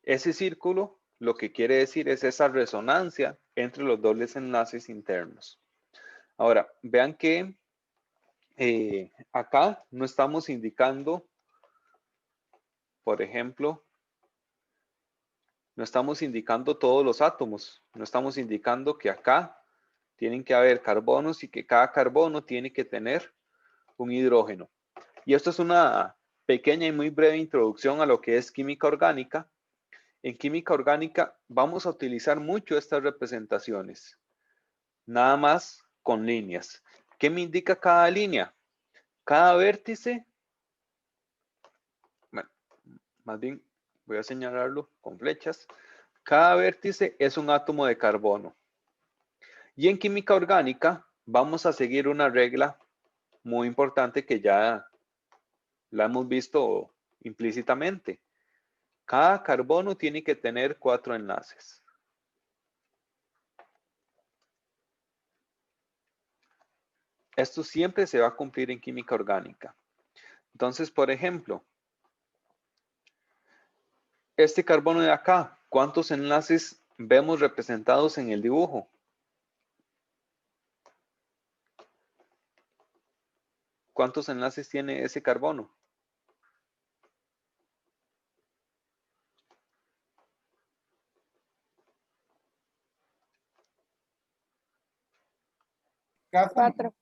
Ese círculo lo que quiere decir es esa resonancia entre los dobles enlaces internos. Ahora, vean que acá no estamos indicando, por ejemplo, no estamos indicando todos los átomos. No estamos indicando que acá tienen que haber carbonos y que cada carbono tiene que tener un hidrógeno. Y esto es una pequeña y muy breve introducción a lo que es química orgánica. En química orgánica vamos a utilizar mucho estas representaciones, nada más con líneas. ¿Qué me indica cada línea? Cada vértice, bueno, más bien voy a señalarlo con flechas. Cada vértice es un átomo de carbono. Y en química orgánica vamos a seguir una regla muy importante que ya la hemos visto implícitamente. Cada carbono tiene que tener 4 enlaces. Esto siempre se va a cumplir en química orgánica. Entonces, por ejemplo, este carbono de acá, ¿cuántos enlaces vemos representados en el dibujo? ¿Cuántos enlaces tiene ese carbono? Cuatro.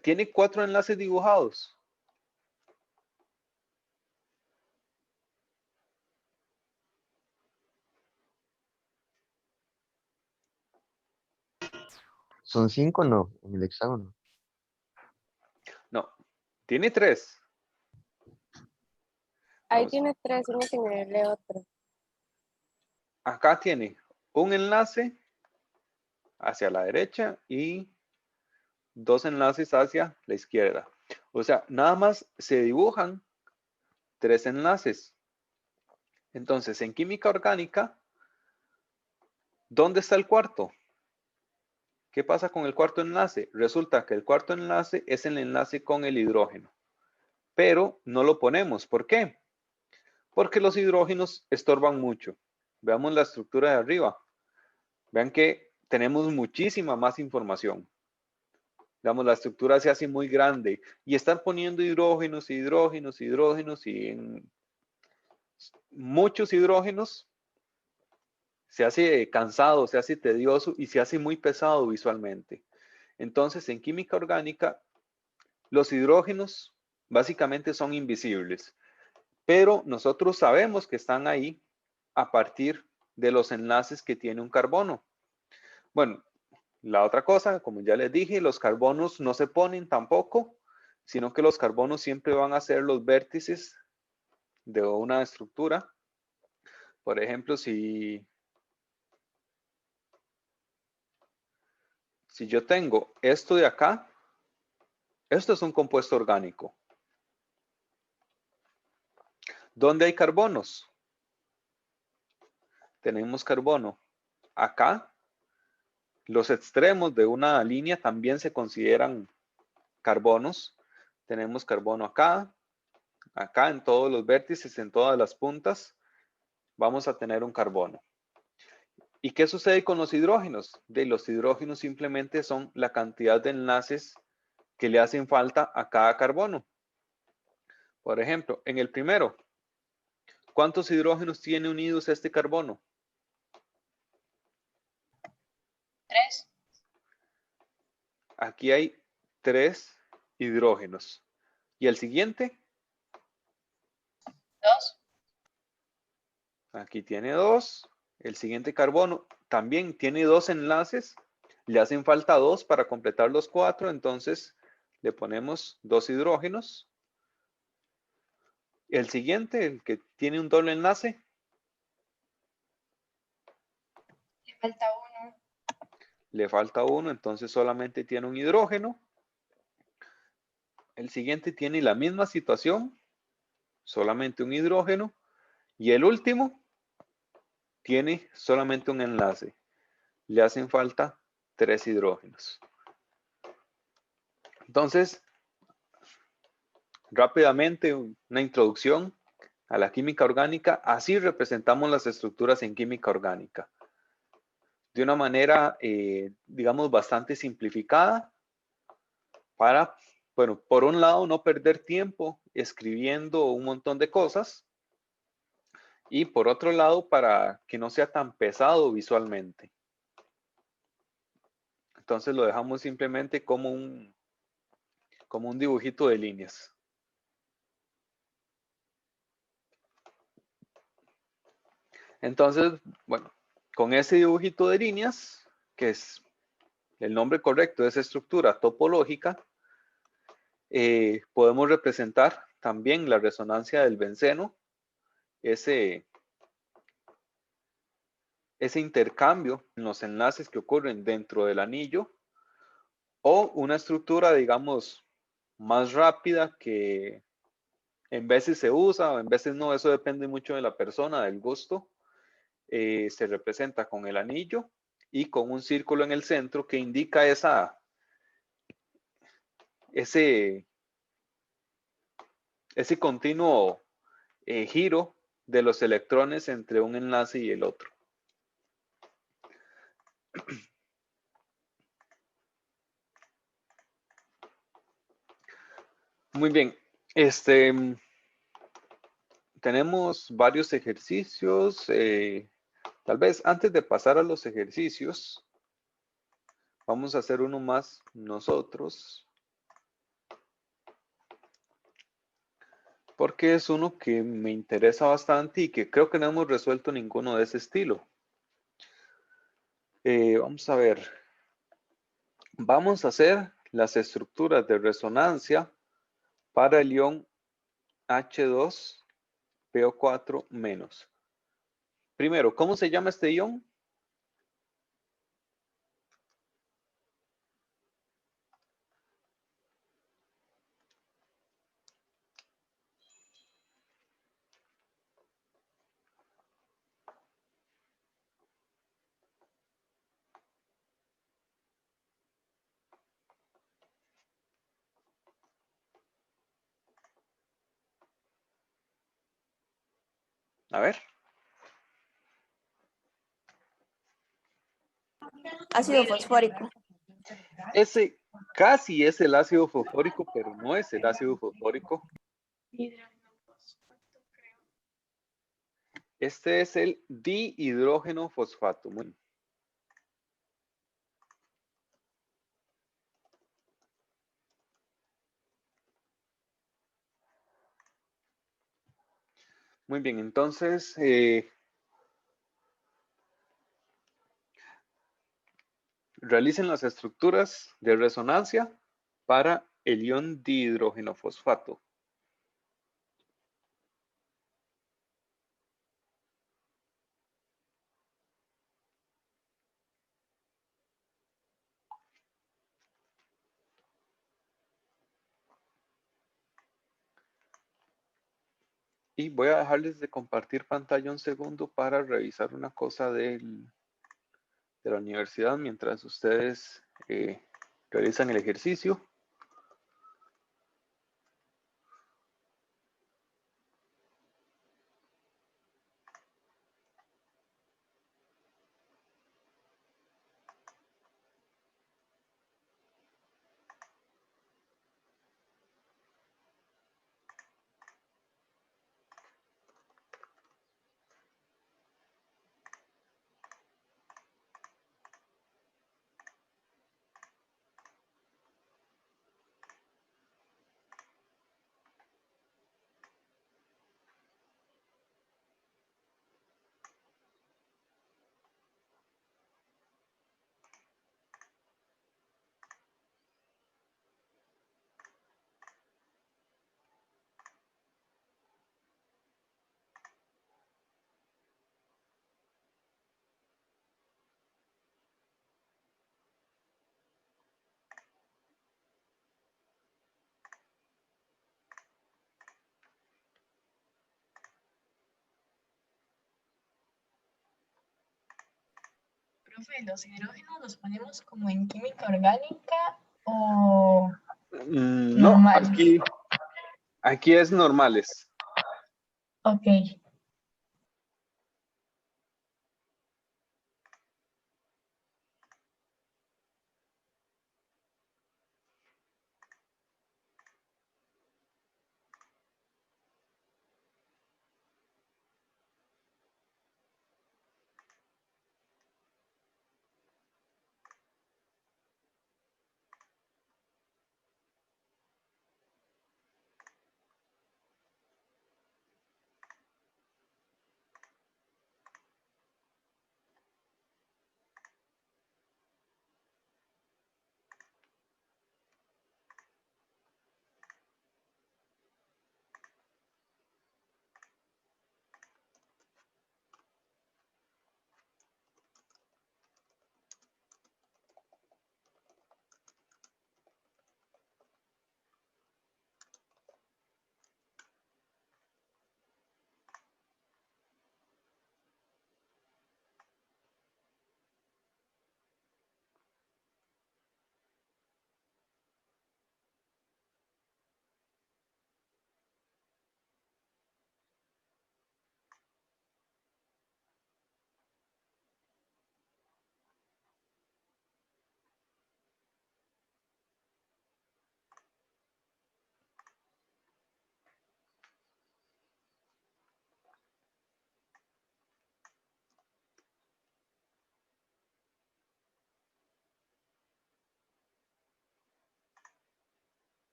Tiene 4 enlaces dibujados. Son 5, no, en el hexágono. No, tiene 3. Ahí Vamos. tiene 3, uno que agregarle otro. Acá tiene un enlace hacia la derecha y 2 enlaces hacia la izquierda. O sea, nada más se dibujan 3 enlaces. Entonces, en química orgánica, ¿dónde está el cuarto? ¿Qué pasa con el cuarto enlace? Resulta que el cuarto enlace es el enlace con el hidrógeno, pero no lo ponemos. ¿Por qué? Porque los hidrógenos estorban mucho. Veamos la estructura de arriba. Vean que tenemos muchísima más información. Digamos, la estructura se hace muy grande y estar poniendo hidrógenos y muchos hidrógenos, se hace cansado, se hace tedioso y se hace muy pesado visualmente. Entonces, en química orgánica, los hidrógenos básicamente son invisibles, pero nosotros sabemos que están ahí a partir de los enlaces que tiene un carbono. Bueno, la otra cosa, como ya les dije, los carbonos no se ponen tampoco, sino que los carbonos siempre van a ser los vértices de una estructura. Por ejemplo, si yo tengo esto de acá, esto es un compuesto orgánico. ¿Dónde hay carbonos? Tenemos carbono acá. Los extremos de una línea también se consideran carbonos. Tenemos carbono acá, acá en todos los vértices, en todas las puntas, vamos a tener un carbono. ¿Y qué sucede con los hidrógenos? Los hidrógenos simplemente son la cantidad de enlaces que le hacen falta a cada carbono. Por ejemplo, en el primero, ¿cuántos hidrógenos tiene unidos este carbono? 3. Aquí hay 3 hidrógenos. ¿Y el siguiente? 2. Aquí tiene 2. El siguiente carbono también tiene 2 enlaces. Le hacen falta 2 para completar los 4. Entonces le ponemos 2 hidrógenos. El siguiente, el que tiene un doble enlace. Le falta 1. Le falta 1, entonces solamente tiene un hidrógeno. El siguiente tiene la misma situación, solamente un hidrógeno. Y el último tiene solamente un enlace. Le hacen falta 3 hidrógenos. Entonces, rápidamente una introducción a la química orgánica. Así representamos las estructuras en química orgánica. De una manera, digamos, bastante simplificada para, bueno, por un lado, no perder tiempo escribiendo un montón de cosas y por otro lado, para que no sea tan pesado visualmente. Entonces lo dejamos simplemente como un dibujito de líneas. Entonces, bueno, con ese dibujito de líneas, que es el nombre correcto de esa estructura topológica, podemos representar también la resonancia del benceno, ese intercambio en los enlaces que ocurren dentro del anillo, o una estructura, digamos, más rápida que en veces se usa o en veces no, eso depende mucho de la persona, del gusto. Se representa con el anillo y con un círculo en el centro que indica ese continuo giro de los electrones entre un enlace y el otro. Muy bien, tenemos varios ejercicios. Tal vez antes de pasar a los ejercicios, vamos a hacer uno más nosotros. Porque es uno que me interesa bastante y que creo que no hemos resuelto ninguno de ese estilo. Vamos a ver. Vamos a hacer las estructuras de resonancia para el ion H2PO4-. Primero, ¿cómo se llama este ion? A ver. Ácido fosfórico. Ese casi es el ácido fosfórico, pero no es el ácido fosfórico. Este es el dihidrógeno fosfato. Muy bien. Muy bien, entonces realicen las estructuras de resonancia para el ion dihidrógeno fosfato. Y voy a dejarles de compartir pantalla un segundo para revisar una cosa de la universidad mientras ustedes realizan el ejercicio. Profe, ¿los hidrógenos los ponemos como en química orgánica o No, normales? aquí es normales. Ok.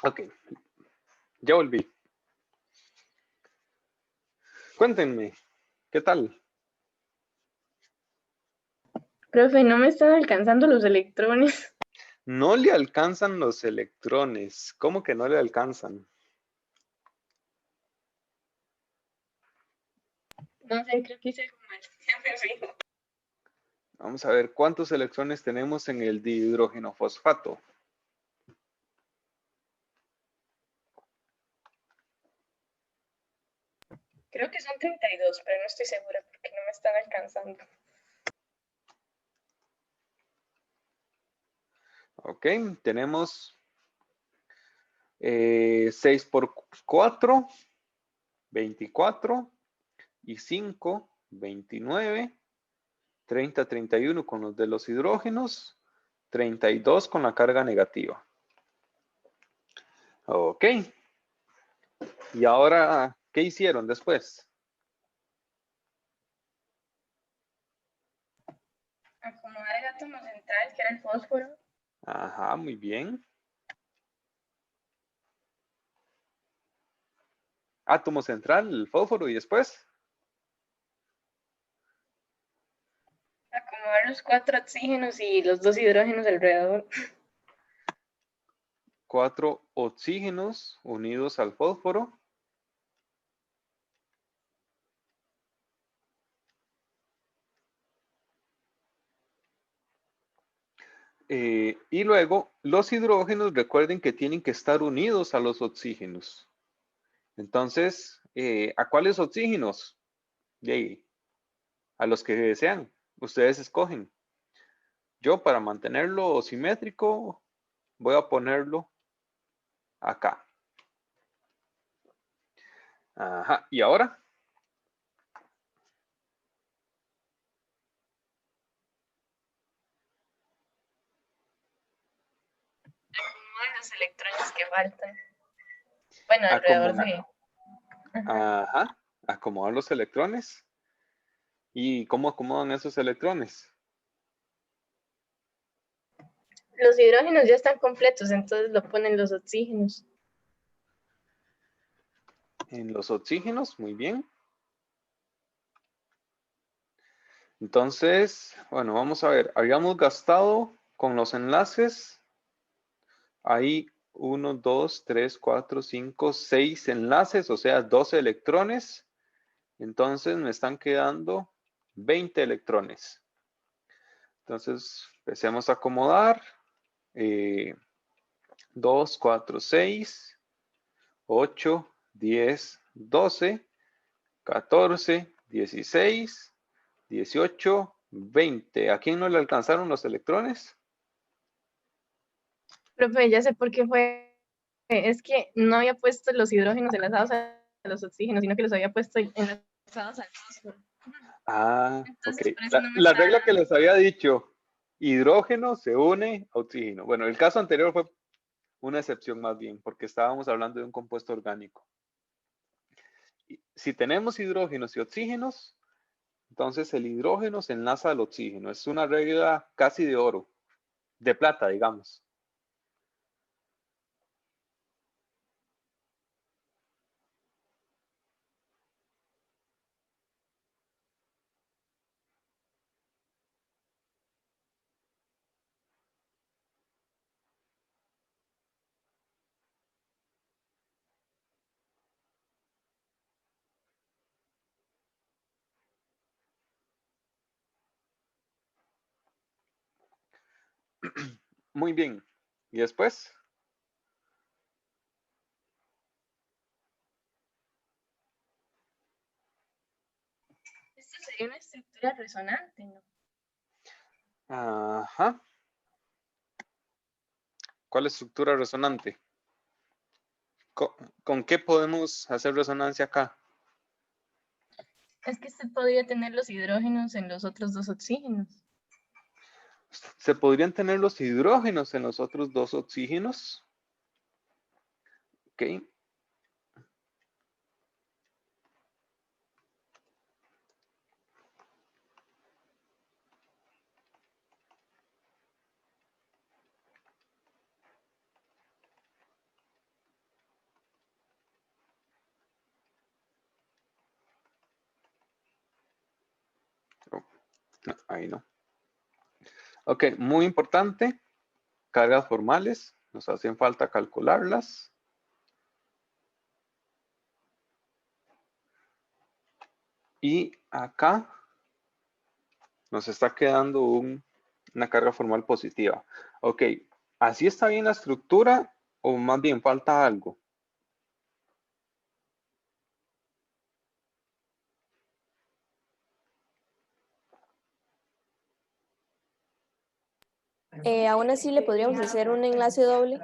Ok, ya volví. cuéntenme, ¿qué tal? Profe, no me están alcanzando los electrones. No le alcanzan los electrones. ¿Cómo que no le alcanzan? No sé, creo que hice algo mal. Ya me fijo. Vamos a ver cuántos electrones tenemos en el dihidrógeno fosfato. Creo que son 32, pero no estoy segura porque no me están alcanzando. Ok, tenemos 6 por 4, 24 y 5, 29, 30, 31 con los de los hidrógenos, 32 con la carga negativa. Ok. Y ahora, ¿qué hicieron después? Acomodar el átomo central, que era el fósforo. Ajá, muy bien. Átomo central, el fósforo y después. Acomodar los 4 oxígenos y los 2 hidrógenos alrededor. 4 oxígenos unidos al fósforo. Y luego, los hidrógenos, recuerden que tienen que estar unidos a los oxígenos. Entonces, ¿a cuáles oxígenos? Yay, a los que desean. Ustedes escogen. Yo, para mantenerlo simétrico, voy a ponerlo acá. Ajá, ¿y ahora? Acomodar los electrones que faltan. Bueno, alrededor Acomodar. de... Ajá. Ajá, acomodar los electrones. ¿Y cómo acomodan esos electrones? Los hidrógenos ya están completos, entonces lo ponen los oxígenos. En los oxígenos, muy bien. Entonces, bueno, vamos a ver. Habíamos gastado con los enlaces. Hay 1, 2, 3, 4, 5, 6 enlaces, o sea, 12 electrones. Entonces me están quedando 20 electrones. Entonces, empecemos a acomodar. 2, 4, 6, 8, 10, 12, 14, 16, 18, 20. ¿A quién no le alcanzaron los electrones? Profe, ya sé por qué fue. Es que no había puesto los hidrógenos enlazados a los oxígenos, sino que los había puesto enlazados al fósforo. Ah, ok. Entonces, por eso La, no me la estaba regla que dando. les había dicho, hidrógeno se une a oxígeno. Bueno, el caso anterior fue una excepción más bien, porque estábamos hablando de un compuesto orgánico. Si tenemos hidrógenos y oxígenos, entonces el hidrógeno se enlaza al oxígeno. Es una regla casi de oro, de plata, digamos. Muy bien. ¿Y después? Esto sería una estructura resonante, ¿no? Ajá. ¿Cuál estructura resonante? ¿Con qué podemos hacer resonancia acá? Es que usted podría tener los hidrógenos en los otros 2 oxígenos. ¿Se podrían tener los hidrógenos en los otros 2 oxígenos? Ok. No, ahí no. Ok, muy importante. Cargas formales. Nos hacen falta calcularlas. Y acá nos está quedando una carga formal positiva. Ok, ¿así está bien la estructura o más bien falta algo? Aún así le podríamos hacer un enlace doble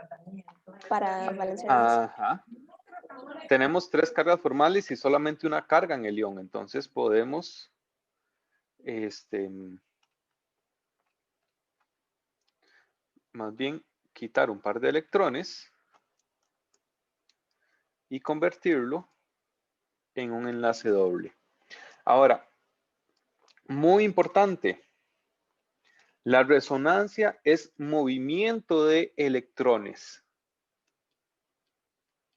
para balancear más. Ajá. Tenemos 3 cargas formales y solamente una carga en el ion. Entonces podemos más bien quitar un par de electrones y convertirlo en un enlace doble. Ahora, muy importante, la resonancia es movimiento de electrones,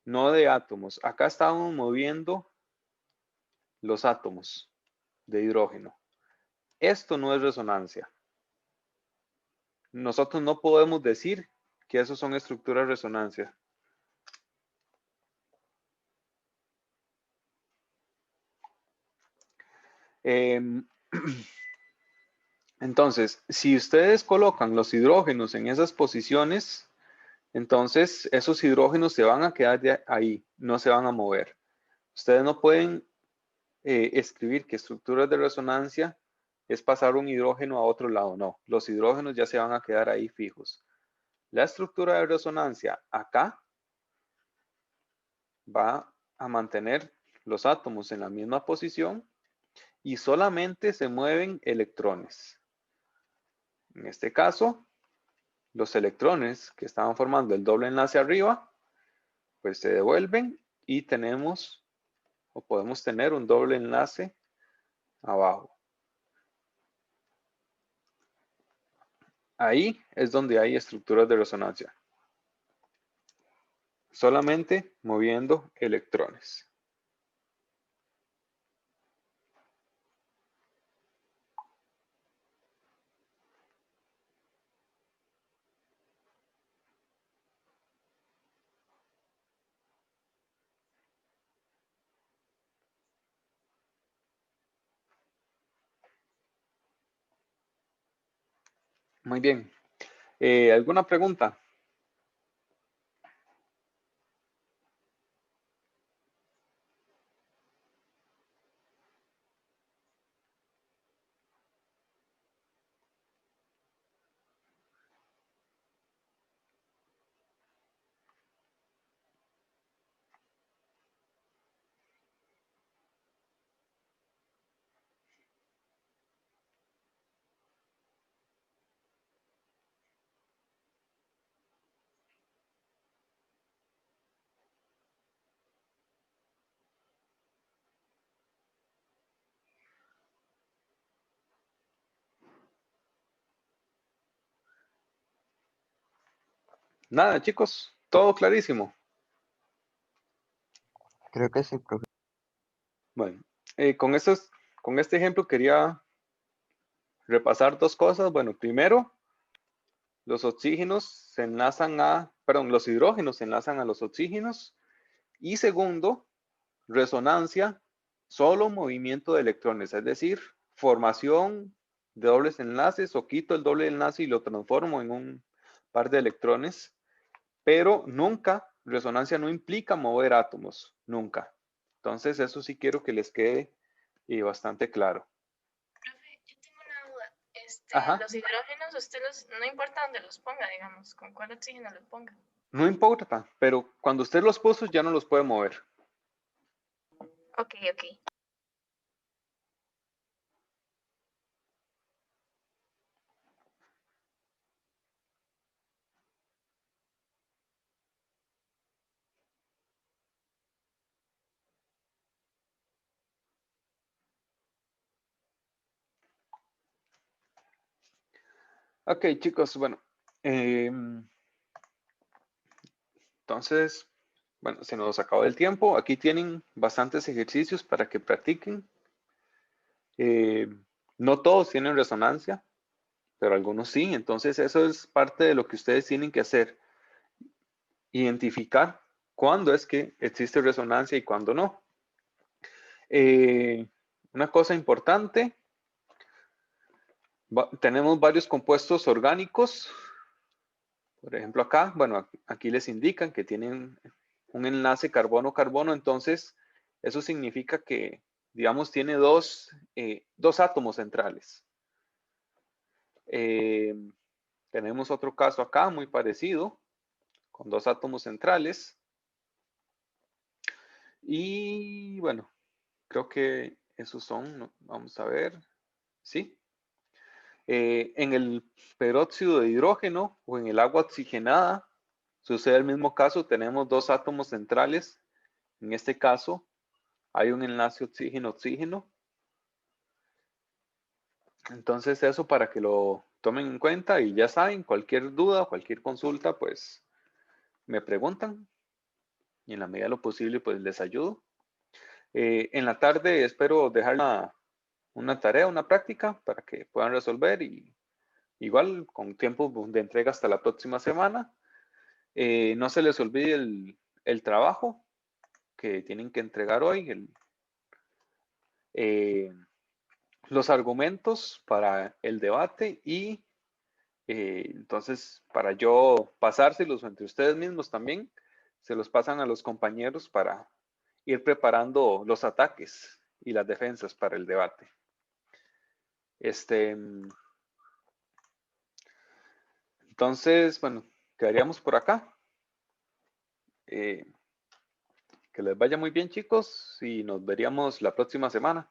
no de átomos. Acá estamos moviendo los átomos de hidrógeno. Esto no es resonancia. Nosotros no podemos decir que esos son estructuras de resonancia. Entonces, si ustedes colocan los hidrógenos en esas posiciones, entonces esos hidrógenos se van a quedar ahí, no se van a mover. Ustedes no pueden escribir que estructuras de resonancia es pasar un hidrógeno a otro lado, no. Los hidrógenos ya se van a quedar ahí fijos. La estructura de resonancia acá va a mantener los átomos en la misma posición y solamente se mueven electrones. En este caso, los electrones que estaban formando el doble enlace arriba, pues se devuelven y tenemos o podemos tener un doble enlace abajo. Ahí es donde hay estructuras de resonancia. Solamente moviendo electrones. Muy bien. ¿Alguna pregunta? Nada, chicos. Todo clarísimo. Creo que sí, profe. Bueno, con este ejemplo quería repasar 2 cosas. Bueno, primero, los oxígenos se enlazan los hidrógenos se enlazan a los oxígenos. Y segundo, resonancia, solo movimiento de electrones, es decir, formación de dobles enlaces o quito el doble enlace y lo transformo en un par de electrones, pero nunca, resonancia no implica mover átomos, nunca. Entonces, eso sí quiero que les quede bastante claro. Profe, yo tengo una duda. Ajá. Los hidrógenos, no importa dónde los ponga, digamos, con cuál oxígeno los ponga. No importa, pero cuando usted los puso ya no los puede mover. Ok. Ok, chicos, bueno. Entonces, bueno, se nos acabó el tiempo. Aquí tienen bastantes ejercicios para que practiquen. No todos tienen resonancia, pero algunos sí. Entonces eso es parte de lo que ustedes tienen que hacer. Identificar cuándo es que existe resonancia y cuándo no. Una cosa importante, tenemos varios compuestos orgánicos. Por ejemplo acá, bueno, aquí les indican que tienen un enlace carbono-carbono, entonces eso significa que, digamos, tiene dos átomos centrales. Tenemos otro caso acá muy parecido, con dos átomos centrales. Y bueno, creo que esos son, vamos a ver, sí. En el peróxido de hidrógeno o en el agua oxigenada sucede el mismo caso, tenemos dos átomos centrales. En este caso hay un enlace oxígeno-oxígeno. Entonces eso para que lo tomen en cuenta y ya saben, cualquier duda, cualquier consulta, pues me preguntan y en la medida de lo posible pues les ayudo. En la tarde espero dejar una tarea, una práctica para que puedan resolver y igual con tiempo de entrega hasta la próxima semana. No se les olvide el trabajo que tienen que entregar hoy, los argumentos para el debate y entonces para yo pasárselos entre ustedes mismos también, se los pasan a los compañeros para ir preparando los ataques y las defensas para el debate. Entonces, bueno, quedaríamos por acá. Que les vaya muy bien, chicos, y nos veríamos la próxima semana.